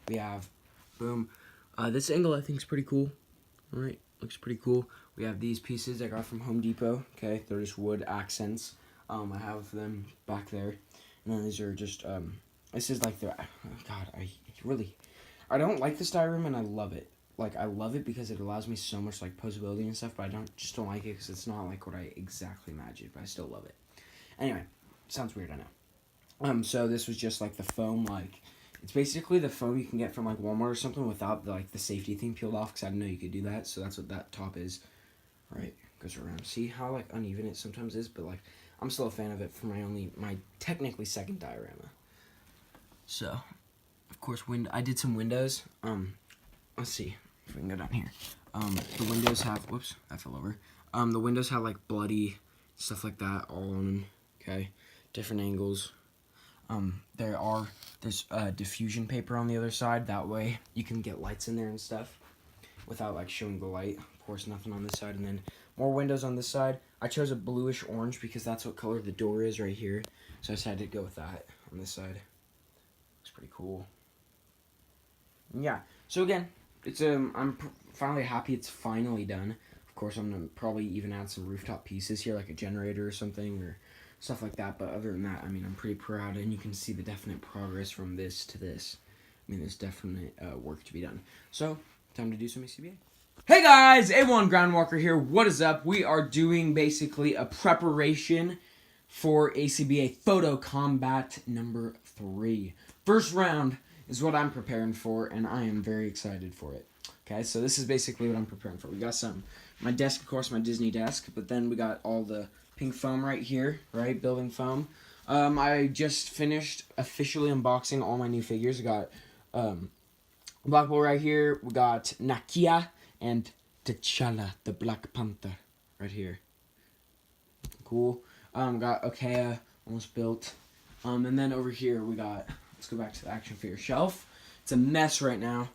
we have, boom. This angle I think is pretty cool. All right. Looks pretty cool. We have these pieces I got from Home Depot. Okay, they're just wood accents. I have them back there. And then these are just, this is like the, God, I don't like this diorama and I love it. Like, I love it because it allows me so much, like, posability and stuff, but I just don't like it because it's not, like, what I exactly imagined, but I still love it. Anyway, sounds weird, I know. So this was just, like, the foam, like, it's basically the foam you can get from like Walmart or something without the safety thing peeled off, because I didn't know you could do that. So that's what that top is. Right, goes around. See how like uneven it sometimes is, but like I'm still a fan of it for my technically second diorama. So, of course, I did some windows. Let's see if we can go down here. The windows have, whoops, that fell over. The windows have like bloody stuff like that all on them. Okay, different angles. There's diffusion paper on the other side. That way you can get lights in there and stuff without like showing the light. Of course, nothing on this side. And then more windows on this side. I chose a bluish orange because that's what color the door is right here. So I decided to go with that on this side. Looks pretty cool. And yeah. So again, it's I'm finally happy it's finally done. Of course, I'm gonna probably even add some rooftop pieces here, like a generator or something, or stuff like that. But other than that, I mean, I'm pretty proud, and you can see the definite progress from this to this. I mean, there's definite work to be done. So, time to do some ACBA. Hey guys, Awan Groundwalker here. What is up? We are doing basically a preparation for ACBA Photo Combat number 3. First round is what I'm preparing for, and I am very excited for it. Okay, so this is basically what I'm preparing for. We got my desk, of course, my Disney desk, but then we got all the pink foam right here, right? Building foam. I just finished officially unboxing all my new figures. I got Black Bull right here. We got Nakia and T'Challa, the Black Panther, right here. Cool. Got Okea, almost built. And then over here we got, let's go back to the action figure shelf. It's a mess right now.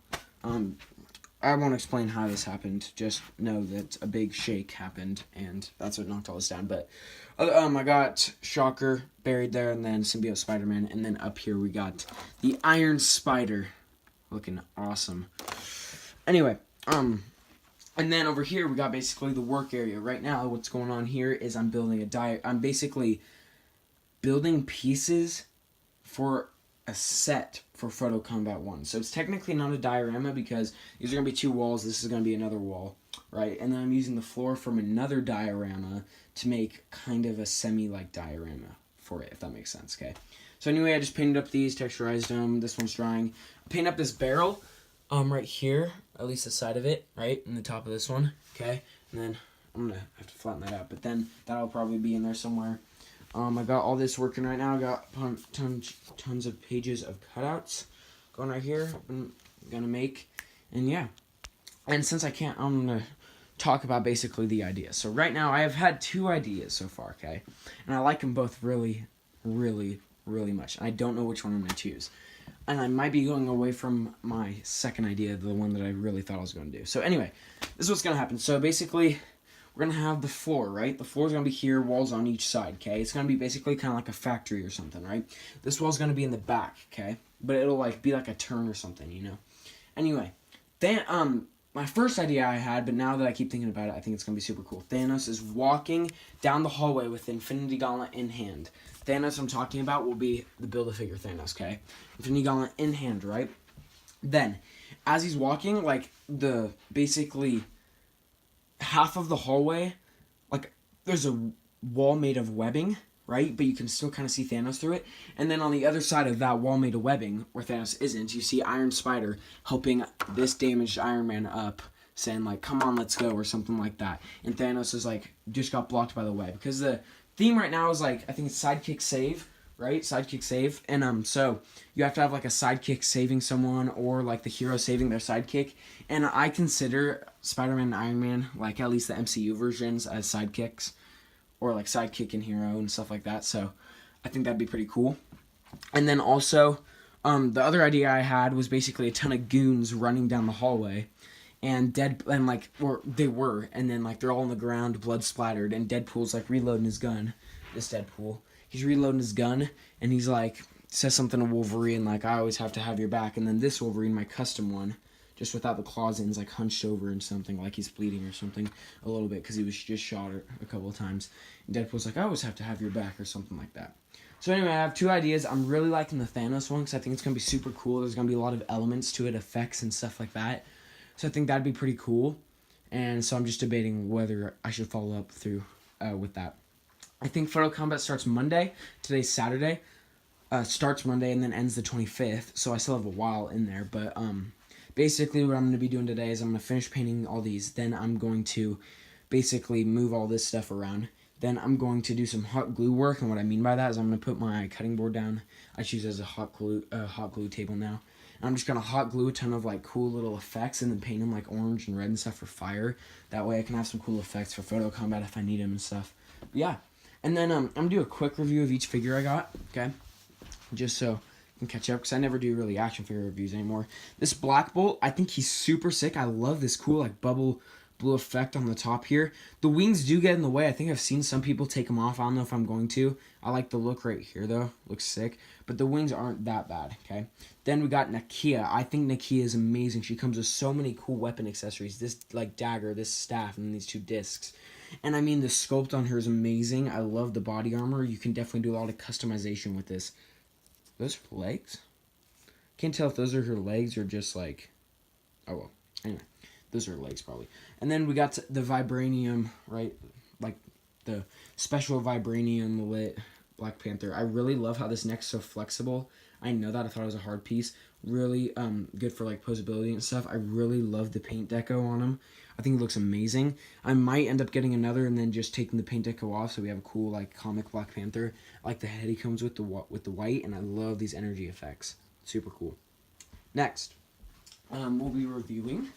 I won't explain how this happened. Just know that a big shake happened, and that's what knocked all this down. But I got Shocker buried there, and then Symbiote Spider-Man, and then up here we got the Iron Spider, looking awesome. Anyway, and then over here we got basically the work area. Right now, what's going on here is I'm building I'm basically building pieces for a set for Photo Combat 1. So it's technically not a diorama because these are going to be 2 walls. This is going to be another wall, right? And then I'm using the floor from another diorama to make kind of a semi-like diorama for it, if that makes sense, okay? So anyway, I just painted up these, texturized them. This one's drying. I painted up this barrel right here, at least the side of it, right? And the top of this one, okay? And then I'm going to have to flatten that out, but then that'll probably be in there somewhere. I got all this working right now. I got tons of pages of cutouts going right here. I'm gonna make, and yeah. And since I can't, I'm gonna talk about basically the ideas. So right now, I have had 2 ideas so far, okay? And I like them both really, really, really much. And I don't know which one I'm gonna choose. And I might be going away from my second idea, the one that I really thought I was gonna do. So anyway, this is what's gonna happen. So basically, we're going to have the floor, right? The floor is going to be here, walls on each side, okay? It's going to be basically kind of like a factory or something, right? This wall's going to be in the back, okay? But it'll, like, be like a turn or something, you know? Anyway, then, my first idea I had, but now that I keep thinking about it, I think it's going to be super cool. Thanos is walking down the hallway with Infinity Gauntlet in hand. Thanos I'm talking about will be the Build-A-Figure Thanos, okay? Infinity Gauntlet in hand, right? Then, as he's walking, like, basically half of the hallway, like, there's a wall made of webbing, right? But you can still kind of see Thanos through it. And then on the other side of that wall made of webbing, where Thanos isn't, you see Iron Spider helping this damaged Iron Man up, saying, like, come on, let's go, or something like that. And Thanos is, like, just got blocked by the web. Because the theme right now is, like, I think it's sidekick save, right? Sidekick save. And so you have to have, like, a sidekick saving someone, or, like, the hero saving their sidekick. And I consider Spider-Man and Iron Man, like, at least the MCU versions, as sidekicks, or, like, sidekick and hero and stuff like that. So I think that'd be pretty cool. And then also, the other idea I had was basically a ton of goons running down the hallway, and they were, and then, like, they're all on the ground, blood splattered, and Deadpool's, like, reloading his gun. This Deadpool, he's reloading his gun, and he's like, says something to Wolverine, like, I always have to have your back. And then this Wolverine, my custom one, just without the claws in, is, like, hunched over and something, like he's bleeding or something a little bit, because he was just shot a couple of times. And Deadpool's like, I always have to have your back, or something like that. So anyway, I have 2 ideas. I'm really liking the Thanos one, because I think it's going to be super cool. There's going to be a lot of elements to it, effects and stuff like that. So I think that'd be pretty cool. And so I'm just debating whether I should follow up through with that. I think Photo Combat starts Monday. Today's Saturday. Starts Monday and then ends the 25th. So I still have a while in there. But basically what I'm going to be doing today is I'm going to finish painting all these. Then I'm going to basically move all this stuff around. Then I'm going to do some hot glue work. And what I mean by that is I'm going to put my cutting board down. I choose as a hot glue table now. And I'm just going to hot glue a ton of, like, cool little effects and then paint them, like, orange and red and stuff for fire. That way I can have some cool effects for Photo Combat if I need them and stuff. But yeah. And then I'm going to do a quick review of each figure I got, okay? Just so I can catch up, because I never do really action figure reviews anymore. This Black Bolt, I think he's super sick. I love this cool, like, bubble blue effect on the top here. The wings do get in the way. I think I've seen some people take them off. I don't know if I'm going to. I like the look right here, though. Looks sick. But the wings aren't that bad, okay? Then we got Nakia. I think Nakia is amazing. She comes with so many cool weapon accessories. This, like, dagger, this staff, and these 2 discs. And, I mean, the sculpt on her is amazing. I love the body armor. You can definitely do a lot of customization with this. Those are legs? Can't tell if those are her legs or just, like... Oh, well. Anyway. Those are legs, probably. And then we got the vibranium, right? Like, the special vibranium lit Black Panther. I really love how this neck's so flexible. I know that. I thought it was a hard piece. Really good for, like, posability and stuff. I really love the paint deco on him. I think it looks amazing. I might end up getting another and then just taking the paint deco off so we have a cool, like, comic Black Panther. I like the head he comes with the white, and I love these energy effects. Super cool. Next, we'll be reviewing...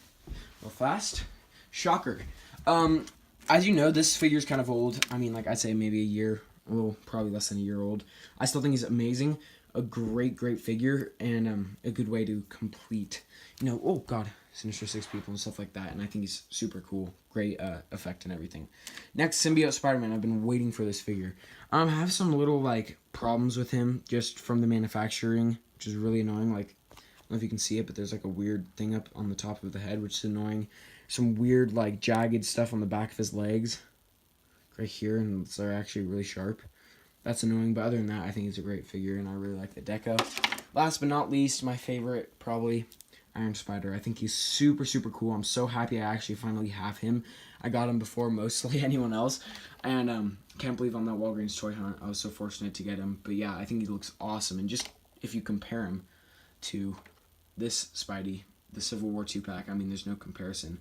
real fast. Shocker. As you know, this figure's kind of old. I mean, like, I'd say maybe a year, well, probably less than a year old. I still think he's amazing. A great figure, and a good way to complete, you know, oh, God, Sinister Six people and stuff like that, and I think he's super cool. Great effect and everything. Next, Symbiote Spider-Man. I've been waiting for this figure. I have some little like problems with him just from the manufacturing, which is really annoying. Like, I don't know if you can see it, but there's like a weird thing up on the top of the head, which is annoying. Some weird like jagged stuff on the back of his legs, right here, and they're actually really sharp. That's annoying, but other than that, I think he's a great figure, and I really like the deco. Last but not least, my favorite, probably, Iron Spider. I think he's super, super cool. I'm so happy I actually finally have him. I got him before mostly anyone else, and can't believe on that Walgreens toy hunt, I was so fortunate to get him. But yeah, I think he looks awesome, and just if you compare him to this Spidey, the Civil War 2-pack, I mean, there's no comparison.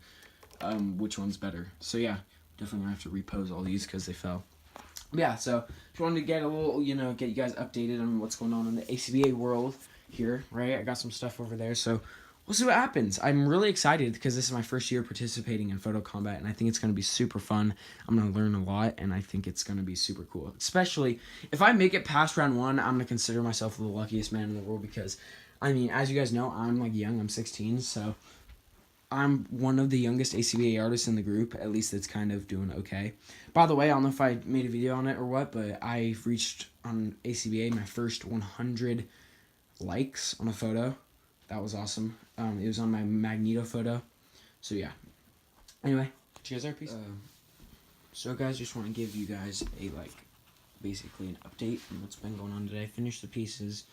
Which one's better? So yeah, definitely gonna have to repose all these because they fell. Yeah, so just wanted to get a little, get you guys updated on what's going on in the ACBA world here, right? I got some stuff over there, so we'll see what happens. I'm really excited because this is my first year participating in Photo Combat, and I think it's going to be super fun. I'm going to learn a lot, and I think it's going to be super cool. Especially if I make it past round 1, I'm going to consider myself the luckiest man in the world because, I mean, as you guys know, I'm like young. I'm 16, so I'm one of the youngest ACBA artists in the group, at least it's kind of doing okay. By the way, I don't know if I made a video on it or what, but I reached on ACBA my first 100 likes on a photo. That was awesome. It was on my Magneto photo. So yeah. Anyway, did you guys have a piece? So guys, just want to give you guys a basically an update on what's been going on today. I finished the pieces.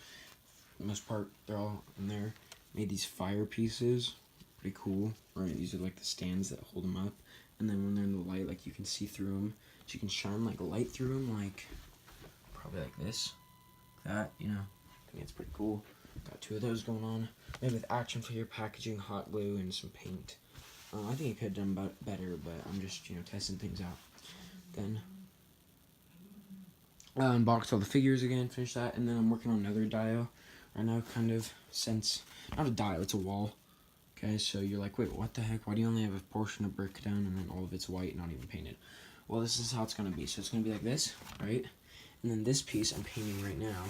For the most part, they're all in there. Made these fire pieces. Pretty cool. Right, these are like the stands that hold them up, and then when they're in the light, like you can see through them. So you can shine like light through them, like probably like this, that. I think it's pretty cool. Got 2 of those going on. Maybe with action figure packaging, hot glue, and some paint. I think it could have done better, but I'm just testing things out. Then unboxed all the figures again, finished that, and then I'm working on another dial right now, kind of since not a dial, it's a wall. Okay, so you're like, wait, what the heck? Why do you only have a portion of brick down and then all of it's white, not even painted? Well, this is how it's going to be. So it's going to be like this, right? And then this piece I'm painting right now,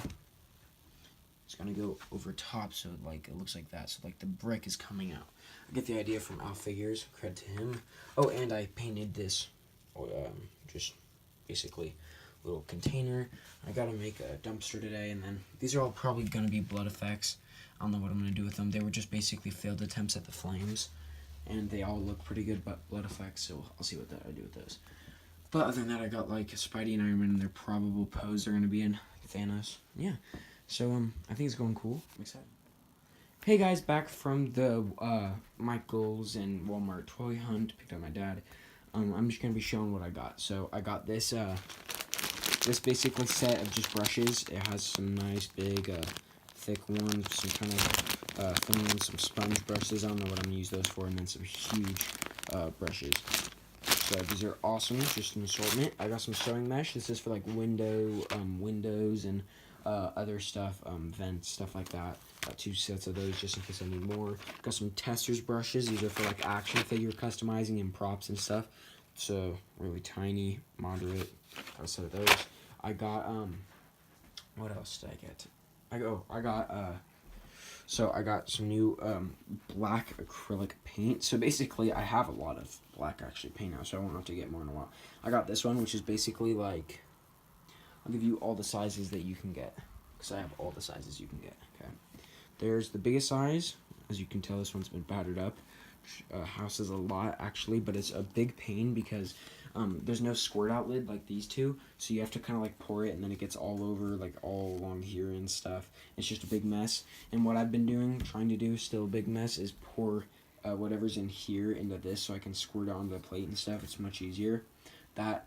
it's going to go over top, so it looks like that. So like the brick is coming out. I get the idea from Al Figures, credit to him. Oh, and I painted this, just basically a little container. I got to make a dumpster today, and then these are all probably going to be blood effects. I don't know what I'm going to do with them. They were just basically failed attempts at the flames, and they all look pretty good, but blood effects, so I'll see what I do with those. But other than that, I got like Spidey and Iron Man and their probable pose they're going to be in, Thanos. Yeah, so I think it's going cool. I'm excited. Hey guys, back from the Michaels and Walmart toy hunt, picked up my dad. I'm just going to be showing what I got. So I got this basically set of just brushes. It has some nice big thick ones, some kind of thin ones, some sponge brushes. I don't know what I'm going to use those for, and then some huge brushes. So these are awesome, just an assortment. I got some sewing mesh. This is for like windows and other stuff, vents, stuff like that. Got 2 sets of those just in case I need more. Got some testers brushes. These are for like action figure customizing and props and stuff. So really tiny, moderate. Got a set of those. I got what else did I get? I got some new black acrylic paint. So basically, I have a lot of black actually paint now, so I won't have to get more in a while. I got this one, which is basically like, I'll give you all the sizes that you can get, because I have all the sizes you can get. Okay, there's the biggest size. As you can tell, this one's been battered up. Houses a lot actually, but it's a big pain because there's no squirt outlet like these two, so you have to kind of like pour it, and then it gets all over, like all along here and stuff. It's just a big mess. And what I've been trying to do, still a big mess, is pour whatever's in here into this, so I can squirt it onto the plate and stuff. It's much easier. That,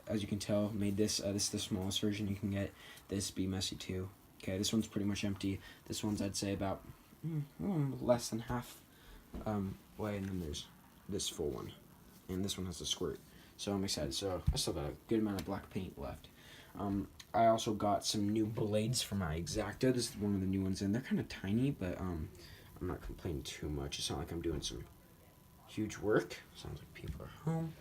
as you can tell, made this. This is the smallest version you can get. This be messy too. Okay, this one's pretty much empty. This one's, I'd say, about less than half way, and then there's this full one, and this one has a squirt. So I'm excited. So I still got a good amount of black paint left. I also got some new blades for my X-Acto. This is one of the new ones, and they're kind of tiny, but I'm not complaining too much. It's not like I'm doing some huge work. Sounds like people are home.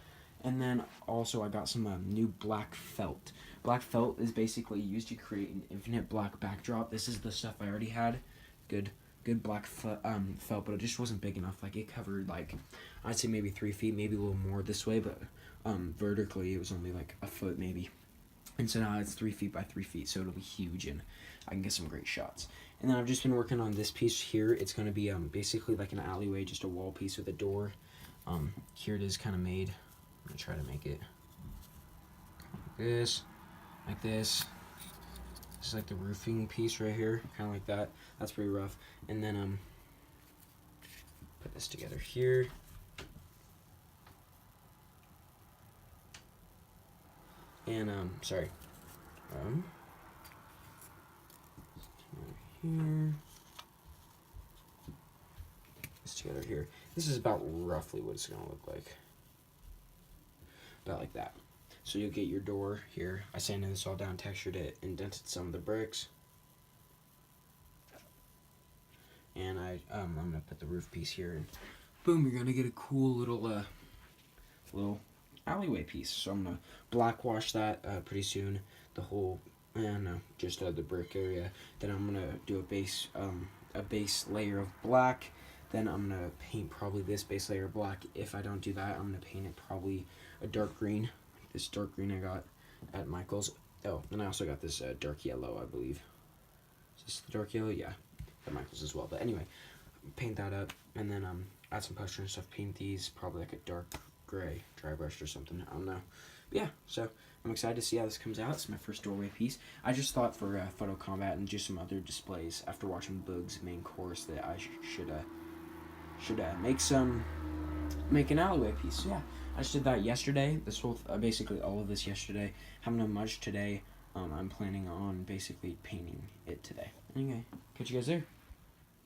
And then also I got some new black felt. Black felt is basically used to create an infinite black backdrop. This is the stuff I already had. Good good black felt, but it just wasn't big enough. Like, it covered, like, I'd say maybe 3 feet, maybe a little more this way, but vertically it was only like a foot maybe. And so now it's 3 feet by 3 feet, so it'll be huge, and I can get some great shots. And then I've just been working on this piece here. It's going to be basically like an alleyway, just a wall piece with a door. Here it is kind of made. I'm going to try to make it like this, like this. This is like the roofing piece right here, kind of like that. That's pretty rough. And then put this together here. And sorry. Here. This together here. This is about roughly what it's gonna look like. About like that. So you'll get your door here. I sanded this all down, textured it, indented some of the bricks. And I'm gonna put the roof piece here, and boom, you're gonna get a cool little alleyway piece. So I'm gonna black wash that pretty soon. The whole, just the brick area. Then I'm gonna do a base layer of black. Then I'm gonna paint probably this base layer of black. If I don't do that, I'm gonna paint it probably a dark green. This dark green I got at Michael's. Oh, and I also got this dark yellow, I believe. Is this the dark yellow? Yeah, at Michael's as well. But anyway, paint that up, and then add some poster and stuff. Paint these probably like a dark gray, dry brushed or something. I don't know. But yeah, so I'm excited to see how this comes out. It's my first doorway piece. I just thought for photo combat and just some other displays after watching Boog's main course that I should make an alleyway piece. So yeah, I just did that yesterday. This whole basically all of this yesterday. Haven't done much today. I'm planning on basically painting it today. Anyway, catch you guys there.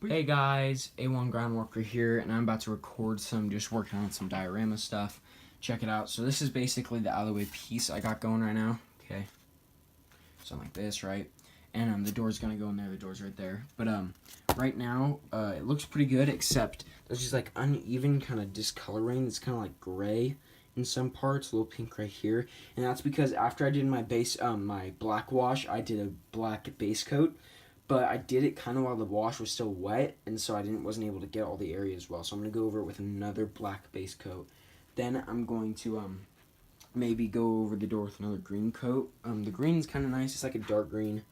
Hey guys, Awan Groundwalker here, and I'm about to record just working on some diorama stuff. Check it out. So this is basically the alleyway piece I got going right now. Okay, something like this, right? And the door's gonna go in there. The door's right there. But right now it looks pretty good, except there's just like uneven kind of discoloring. It's kind of like gray in some parts, a little pink right here, and that's because after I did my base, my black wash, I did a black base coat. But I did it kind of while the wash was still wet, and so I wasn't able to get all the areas well. So I'm going to go over it with another black base coat. Then I'm going to maybe go over the door with another green coat. The green's kind of nice. It's like a dark green.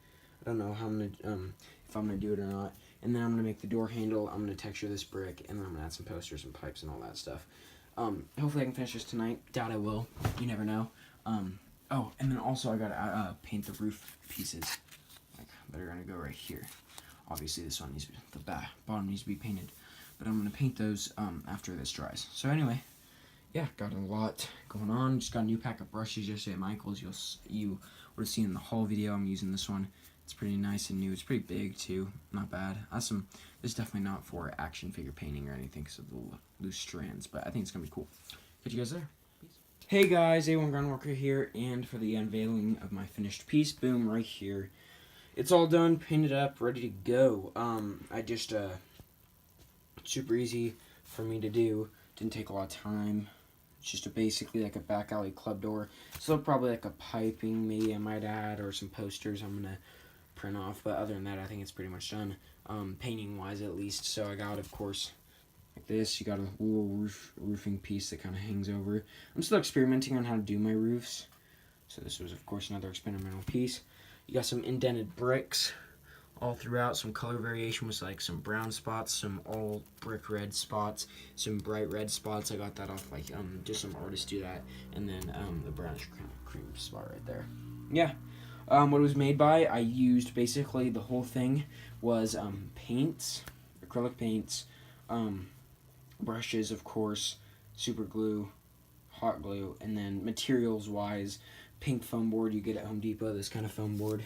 I don't know how I'm going to, if I'm going to do it or not. And then I'm going to make the door handle. I'm going to texture this brick, and then I'm going to add some posters and pipes and all that stuff. Hopefully I can finish this tonight. Doubt I will. You never know. Oh, and then also I got to paint the roof pieces. That are gonna go right here. Obviously, this one the bottom needs to be painted, but I'm gonna paint those after this dries. So anyway, yeah, got a lot going on. Just got a new pack of brushes yesterday at Michael's. You would have seen in the haul video. I'm using this one. It's pretty nice and new. It's pretty big too. Not bad. This is definitely not for action figure painting or anything because of the loose strands, but I think it's gonna be cool. Catch you guys there. Peace. Hey guys, Awan Groundwalker here, and for the unveiling of my finished piece, boom, right here. It's all done, painted up, ready to go. I just, super easy for me to do. Didn't take a lot of time. It's just basically like a back alley club door. So probably like a piping maybe I might add, or some posters I'm going to print off. But other than that, I think it's pretty much done, painting-wise at least. So I got, of course, like this. You got a little roofing piece that kind of hangs over. I'm still experimenting on how to do my roofs. So this was, of course, another experimental piece. You got some indented bricks all throughout, some color variation with like some brown spots, some all brick red spots, some bright red spots. I got that off like just some artists do that, and then the brownish cream spot right there. Yeah, what it was made by, I used basically the whole thing was paints, acrylic paints, brushes of course, super glue, hot glue, and then materials wise, pink foam board you get at Home Depot, this kind of foam board,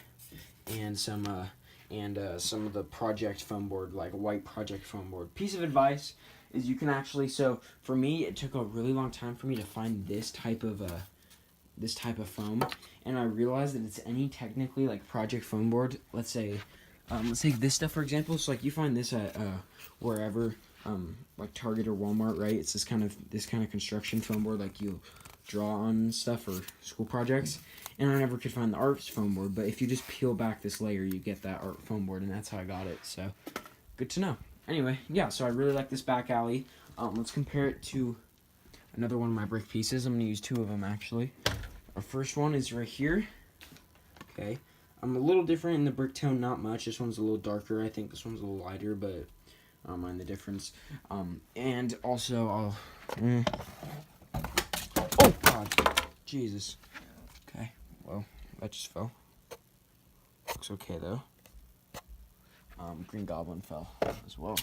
and some of the project foam board, like a white project foam board. Piece of advice is you can actually, so for me it took a really long time for me to find this type of foam, and I realized that it's any technically like project foam board. Let's say this stuff for example. So like you find this at wherever, like Target or Walmart, right? It's this kind of construction foam board like you draw on stuff for school projects, and I never could find the art foam board, but if you just peel back this layer you get that art foam board, and that's how I got it. So good to know. anyway, yeah, so I really like this back alley. Let's compare it to another one of my brick pieces. I'm going to use two of them, actually. Our first one is right here. Okay. I'm a little different in the brick tone, not much. This one's a little darker. I think this one's a little lighter, but I don't mind the difference. And also, oh, God. Jesus. Okay. Well, that just fell. Looks okay, though. Green Goblin fell as well.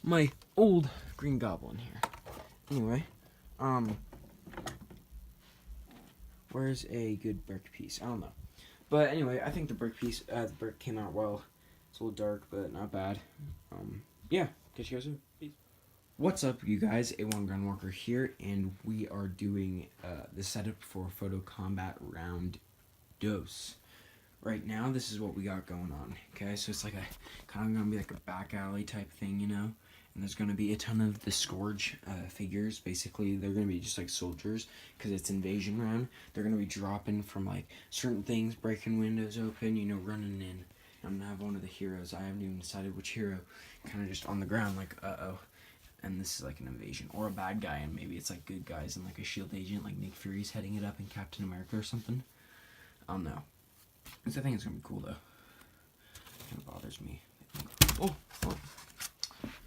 My old Green Goblin here. Anyway, where's a good brick piece? I don't know. But anyway, I think the brick piece, the brick came out well. It's a little dark, but not bad. Yeah, catch you guys soon. Peace. What's up, you guys? Awan Groundwalker here, and we are doing the setup for Photo Combat Round Dose. Right now, this is what we got going on. Okay, so it's like a kind of gonna be like a back alley type thing, you know. And there's gonna be a ton of the Scourge figures. Basically, they're gonna be just like soldiers because it's invasion round. They're gonna be dropping from like certain things, breaking windows open, you know, running in. I'm gonna have one of the heroes. I haven't even decided which hero. Kind of just on the ground, like uh-oh. And this is like an invasion or a bad guy, and maybe it's like good guys and like a shield agent, like Nick Fury's heading it up in Captain America or something. I don't know. I think it's gonna be cool though. It kind of bothers me. Oh.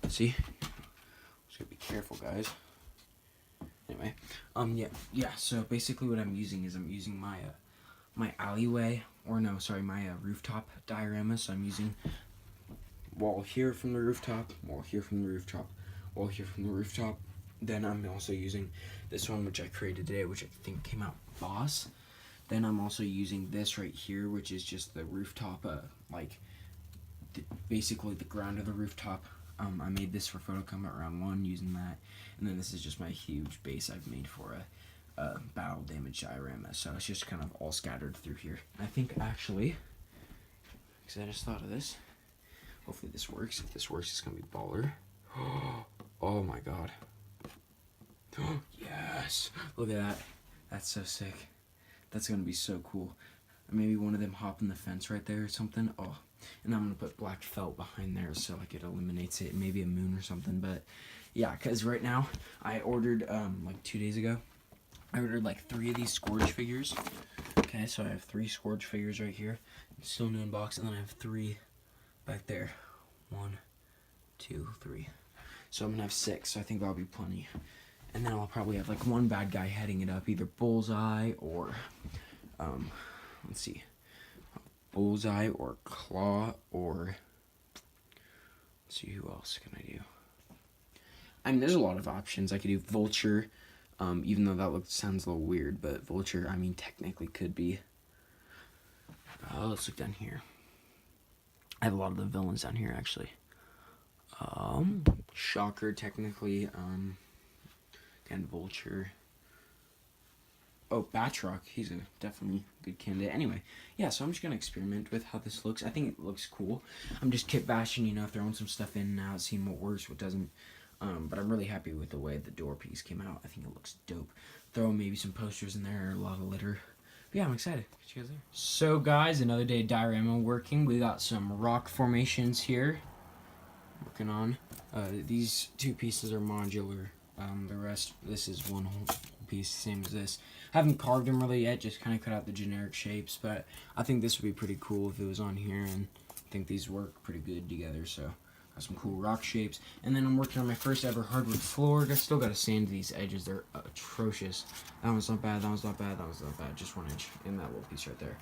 See? Just gotta be careful, guys. Anyway, yeah. So basically, what I'm using is my my alleyway, or no, sorry, my rooftop diorama. So I'm using wall here from the rooftop, wall here from the rooftop, wall here from the rooftop. Then I'm also using this one, which I created today, which I think came out boss. Then I'm also using this right here, which is just the rooftop, basically the ground of the rooftop. I made this for Photo Combat Round 1 using that. And then this is just my huge base I've made for a battle damage diorama. So it's just kind of all scattered through here. I think actually, because I just thought of this, hopefully this works. If this works, it's going to be baller. Oh my god. Yes! Look at that. That's so sick. That's going to be so cool. Maybe one of them hopping the fence right there or something. Oh, and I'm going to put black felt behind there so like it eliminates it. Maybe a moon or something. But yeah, because right now I ordered, like 2 days ago, I ordered like 3 of these Scourge figures. Okay, so I have 3 Scourge figures right here. Still new in box. And then I have 3 back there. 1, 2, 3. So I'm going to have 6. So I think that'll be plenty. And then I'll probably have like 1 bad guy heading it up, either Bullseye or, let's see, Bullseye or Claw or, let's see, who else can I do? I mean, there's a lot of options. I could do Vulture, even though that sounds a little weird, but Vulture, I mean, technically could be. Let's look down here. I have a lot of the villains down here, actually. Shocker, technically, and Vulture. Oh, Batroc, he's a definitely good candidate. Anyway, yeah, so I'm just going to experiment with how this looks. I think it looks cool. I'm just kit bashing, you know, throwing some stuff in and out, seeing what works, what doesn't. But I'm really happy with the way the door piece came out. I think it looks dope. Throw maybe some posters in there, a lot of litter. But yeah, I'm excited. Catch you guys there. So guys, another day diorama working. We got some rock formations here. Working on. These 2 pieces are modular. The rest, this is one whole piece, same as this. Haven't carved them really yet, just kind of cut out the generic shapes, but I think this would be pretty cool if it was on here, and I think these work pretty good together, so got some cool rock shapes. And then I'm working on my first ever hardwood floor. I still got to sand these edges, they're atrocious. That one's not bad, that one's not bad, that one's not bad, just 1 inch in that little piece right there.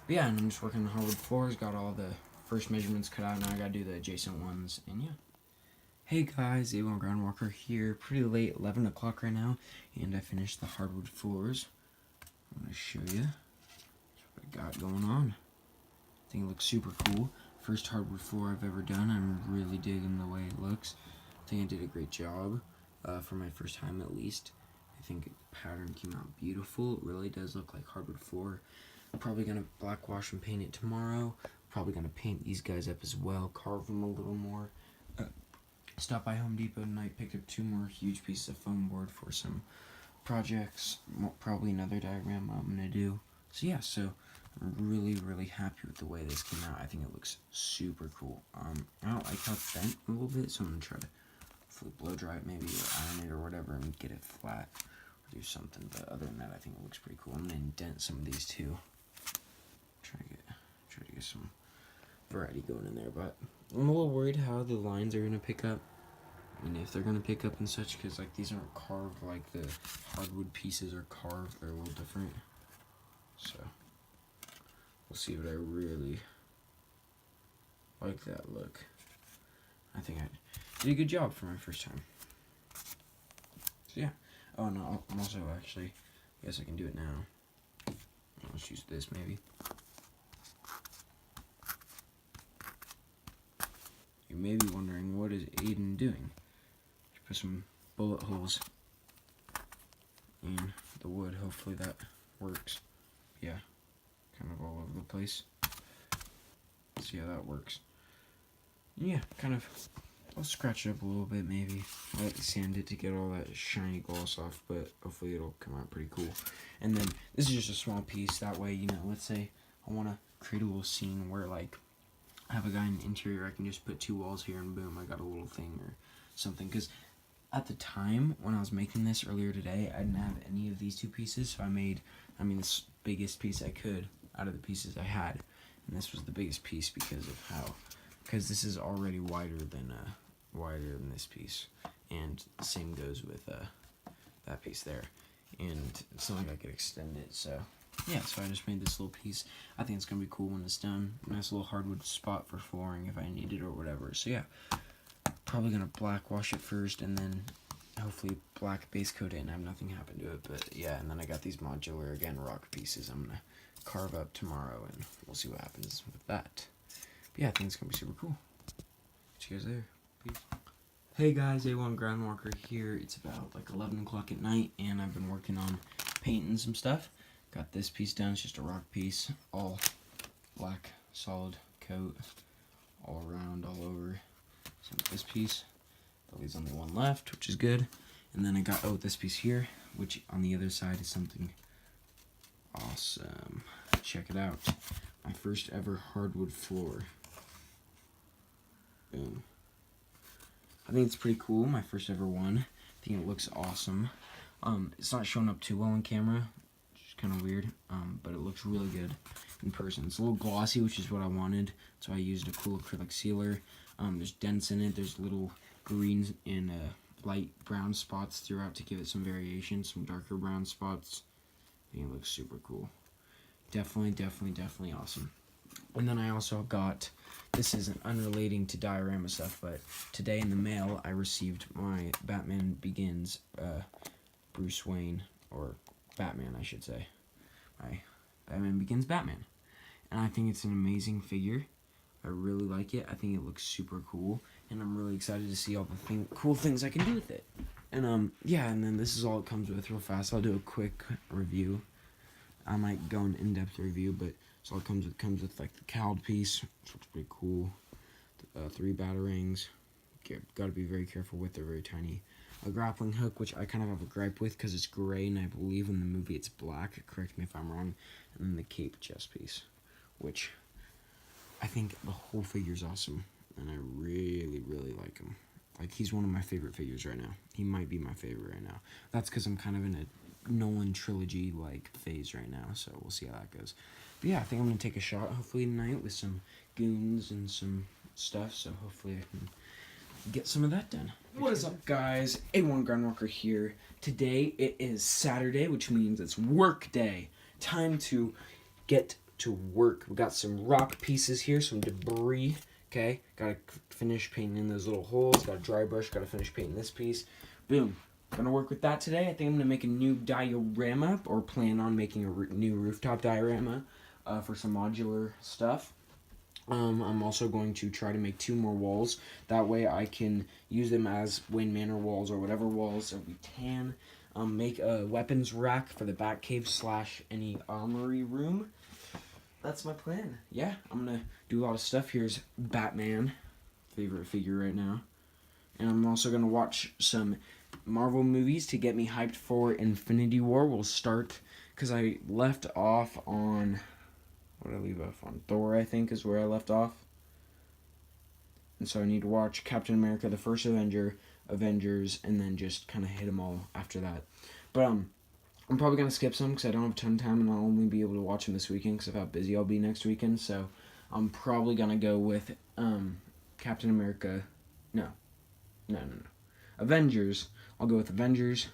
But yeah, and I'm just working on hardwood floors, got all the first measurements cut out, now I gotta do the adjacent ones, and yeah. Hey guys, Awan Groundwalker here. Pretty late, 11 o'clock right now, and I finished the hardwood floors. I'm going to show you what I got going on. I think it looks super cool. First hardwood floor I've ever done. I'm really digging the way it looks. I think I did a great job for my first time at least. I think the pattern came out beautiful. It really does look like hardwood floor. I'm probably going to black wash and paint it tomorrow. Probably going to paint these guys up as well, carve them a little more. Stopped by Home Depot tonight, picked up 2 more huge pieces of foam board for some projects, probably another diagram I'm going to do. So yeah, so I'm really, really happy with the way this came out. I think it looks super cool. I don't like how it's bent a little bit, so I'm going to try to blow dry it maybe, or iron it or whatever, and get it flat, or do something. But other than that, I think it looks pretty cool. I'm going to indent some of these too. Try to get some variety going in there, but I'm a little worried how the lines are going to pick up. And if they're going to pick up and such, because like these aren't carved like the hardwood pieces are carved. They're a little different. So we'll see, but I really like that look. I think I did a good job for my first time. So yeah. Oh no, I'm also actually, I guess I can do it now. Let's use this maybe. You may be wondering, what is Aiden doing? Put some bullet holes in the wood. Hopefully that works. Yeah, kind of all over the place. See how that works. Yeah, kind of. I'll scratch it up a little bit maybe. I like to sand it to get all that shiny gloss off, but hopefully it'll come out pretty cool. And then this is just a small piece. That way, you know, let's say I want to create a little scene where like I have a guy in the interior. I can just put 2 walls here and boom, I got a little thing or something. Because at the time when I was making this earlier today, I didn't have any of these 2 pieces, so I made, this biggest piece I could out of the pieces I had, and this was the biggest piece because this is already wider than this piece, and the same goes with that piece there, and it's not like I could extend it. So yeah, so I just made this little piece. I think it's gonna be cool when it's done. Nice little hardwood spot for flooring if I need it or whatever. So yeah. Probably gonna black wash it first and then hopefully black base coat it and have nothing happen to it. But yeah, and then I got these modular again rock pieces I'm gonna carve up tomorrow and we'll see what happens with that. But yeah, I think it's gonna be super cool. See you guys there. Peace. Hey guys, Awan Groundwalker here. It's about like 11 o'clock at night and I've been working on painting some stuff. Got this piece done. It's just a rock piece, all black solid coat all around, all over. So this piece, that leaves only one left, which is good. And then I got, this piece here, which on the other side is something awesome. Check it out. My first ever hardwood floor. Boom. I think it's pretty cool, my first ever one. I think it looks awesome. It's not showing up too well on camera, which is kind of weird, but it looks really good in person. It's a little glossy, which is what I wanted, so I used a cool acrylic sealer. There's dents in it. There's little greens and light brown spots throughout to give it some variation, some darker brown spots. I think it looks super cool. Definitely awesome. And then I also got, this isn't unrelating to diorama stuff, but today in the mail I received my Batman Begins Bruce Wayne, or Batman I should say. My Batman Begins Batman. And I think it's an amazing figure. I really like it. I think it looks super cool, and I'm really excited to see all the cool things I can do with it. And yeah, and then this is all it comes with real fast. I'll do a quick review. I might go an in-depth review, but it's all it comes with. Comes with like the cowled piece, which looks pretty cool. 3 batarangs. Got to be very careful with. They're very tiny. A grappling hook, which I kind of have a gripe with because it's gray, and I believe in the movie it's black. Correct me if I'm wrong. And then the cape chest piece, which I think the whole figure's awesome, and I really like him. Like, he's one of my favorite figures right now. He might be my favorite right now. That's because I'm kind of in a Nolan trilogy like phase right now, so we'll see how that goes. But yeah, I think I'm gonna take a shot hopefully tonight with some goons and some stuff, so hopefully I can get some of that done. What is up, guys? Awan Groundwalker here. Today it is Saturday, which means it's work day. Time to get to work. We got some rock pieces here, some debris. Okay, gotta finish painting in those little holes. Got a dry brush. Gotta finish painting this piece. Boom. Gonna work with that today. I think I'm gonna make a new diorama, or plan on making a new rooftop diorama for some modular stuff. I'm also going to try to make 2 more walls. That way I can use them as Wayne Manor walls or whatever walls that we can. Make a weapons rack for the Batcave / any armory room. That's my plan. Yeah, I'm going to do a lot of stuff. Here's Batman, favorite figure right now. And I'm also going to watch some Marvel movies to get me hyped for Infinity War. We'll start, because I left off on what did I leave off on? Thor, I think, is where I left off. And so I need to watch Captain America, the first Avenger, Avengers, and then just kind of hit them all after that. But I'm probably going to skip some because I don't have a ton of time and I'll only be able to watch them this weekend because of how busy I'll be next weekend. So I'm probably going to go with Captain America. No. Avengers. I'll go with Avengers.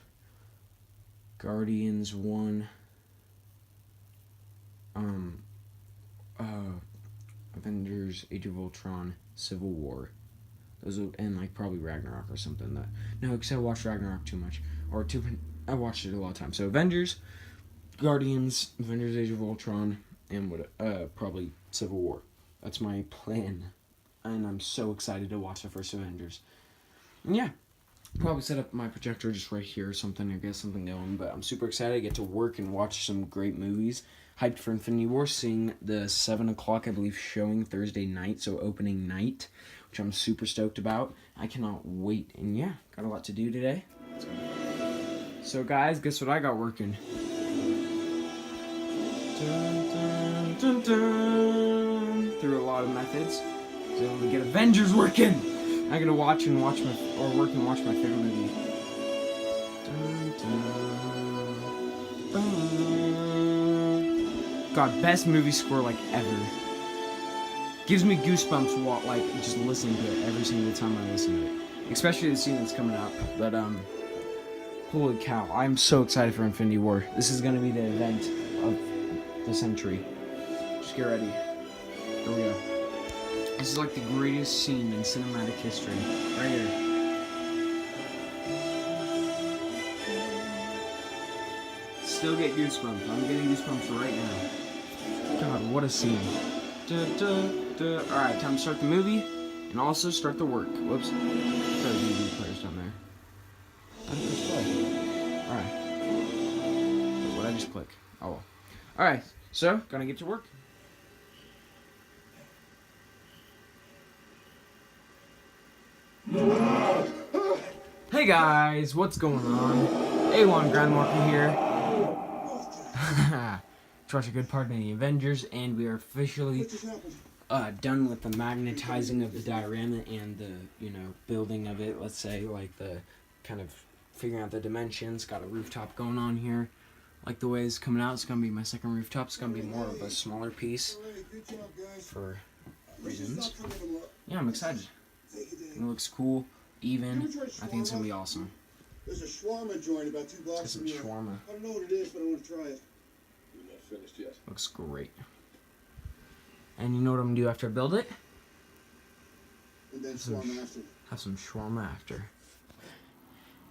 Guardians 1. Avengers, Age of Ultron, Civil War. Those will, and like probably Ragnarok or something. No, because I watched Ragnarok too much. I watched it a lot of times. So Avengers, Guardians, Avengers, Age of Ultron, and probably Civil War. That's my plan. And I'm so excited to watch the first Avengers. And yeah, probably set up my projector just right here or something, or get something going. But I'm super excited to get to work and watch some great movies. Hyped for Infinity War, seeing the 7 o'clock, I believe, showing Thursday night, so opening night, which I'm super stoked about. I cannot wait. And yeah, got a lot to do today. So guys, guess what I got working? Dun, dun, dun, dun. Through a lot of methods. So I'm gonna get Avengers working. I'm gonna watch my favorite movie. Dun, dun, dun. God, best movie score like ever. Gives me goosebumps while like just listening to it every single time I listen to it. Especially the scene that's coming up. But holy cow, I'm so excited for Infinity War. This is gonna be the event of the century. Just get ready. Here we go. This is like the greatest scene in cinematic history. Right here. Still get goosebumps. I'm getting goosebumps right now. God, what a scene. Alright, time to start the movie and also start the work. Whoops. Sorry, DVD players down there. I didn't push play. Alright. What'd I just click? Oh well. Alright, so, gonna get to work. Hey guys, what's going on? Awan Groundwalker here. To watch a good part of the Avengers, and we are officially done with the magnetizing of the diorama and the, building of it, let's say, like the kind of figuring out the dimensions. Got a rooftop going on here. Like the way it's coming out, it's going to be my second rooftop. It's going to be more of a smaller piece for reasons. Yeah, I'm excited. It looks cool, even. I think it's going to be awesome. There's a shawarma joint about 2 blocks from here. Shawarma. I don't know what it is, but I want to try it. You're not finished yet. Looks great. And you know what I'm going to do after I build it? And then shawarma after. Have some shawarma after.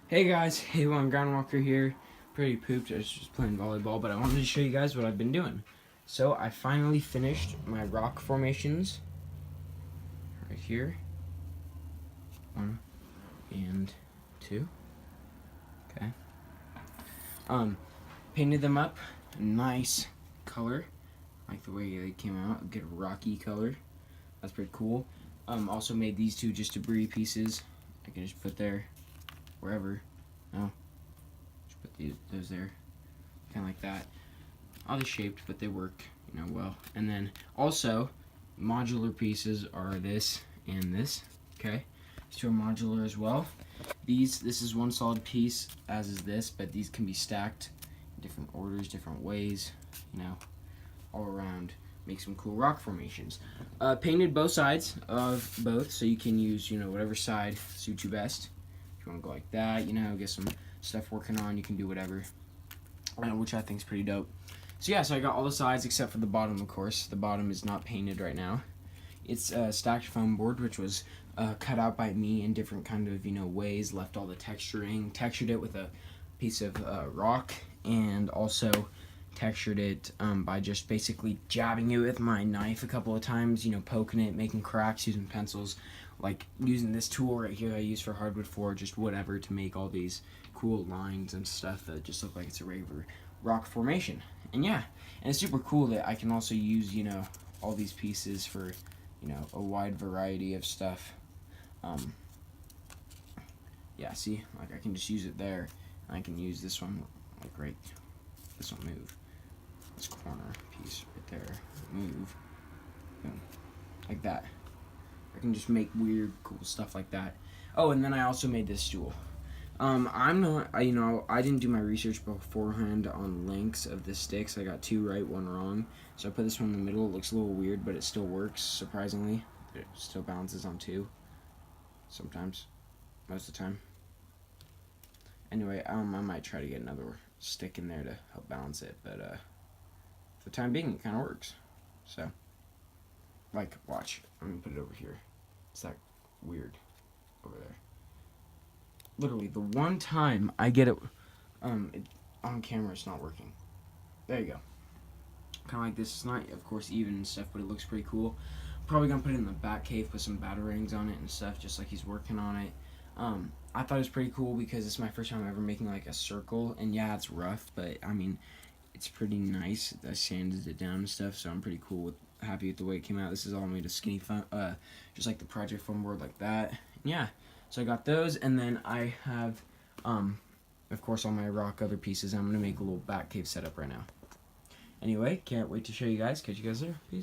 Hey guys, Awan Groundwalker here. Pretty pooped, I was just playing volleyball, but I wanted to show you guys what I've been doing. So I finally finished my rock formations. Right here. 1 and 2. Okay. Painted them up a nice color, like the way they came out. Get a rocky color. That's pretty cool. Also made these 2 just debris pieces. I can just put there, wherever. No, just put those there, kind of like that. Oddly shaped, but they work, well. And then also, modular pieces are this and this. Okay. These 2 are modular as well. This is one solid piece, as is this, but these can be stacked in different orders, different ways, all around. Make some cool rock formations. Painted both sides of both, so you can use, whatever side suits you best. If you want to go like that, get some stuff working on, you can do whatever, which I think is pretty dope. So yeah, so I got all the sides except for the bottom, of course. The bottom is not painted right now. It's a stacked foam board, which was cut out by me in different kind of, ways. Left all the texturing, textured it with a piece of rock, and also textured it by just basically jabbing it with my knife a couple of times, poking it, making cracks, using pencils, like using this tool right here I use for hardwood floor, just whatever, to make all these cool lines and stuff that just look like it's a regular rock formation. And yeah, and it's super cool that I can also use, all these pieces for, a wide variety of stuff. Yeah, see, like I can just use it there, and I can use this one, like this one move. this corner piece right there, move, boom, like that. I can just make weird, cool stuff like that. Oh, and then I also made this stool. I'm not, I didn't do my research beforehand on lengths of the sticks. I got 2 right, 1 wrong. So I put this one in the middle. It looks a little weird, but it still works, surprisingly. It still balances on 2. Sometimes. Most of the time. Anyway, I might try to get another stick in there to help balance it, but for the time being, it kind of works. So, like, watch. I'm going to put it over here. It's that weird over there. Literally, the one time I get it, on camera, it's not working. There you go. Kind of like this. It's not, of course, even and stuff, but it looks pretty cool. Probably going to put it in the back cave, put some batarangs on it and stuff, just like he's working on it. I thought it was pretty cool because it's my first time ever making, like, a circle. And, yeah, it's rough, but, I mean, it's pretty nice. I sanded it down and stuff, so I'm pretty happy with the way it came out. This is all made of skinny foam, just like the project foam board like that. And yeah, so I got those, and then I have, of course, all my rock other pieces. I'm going to make a little back cave setup right now. Anyway, can't wait to show you guys. Catch you guys there. Peace.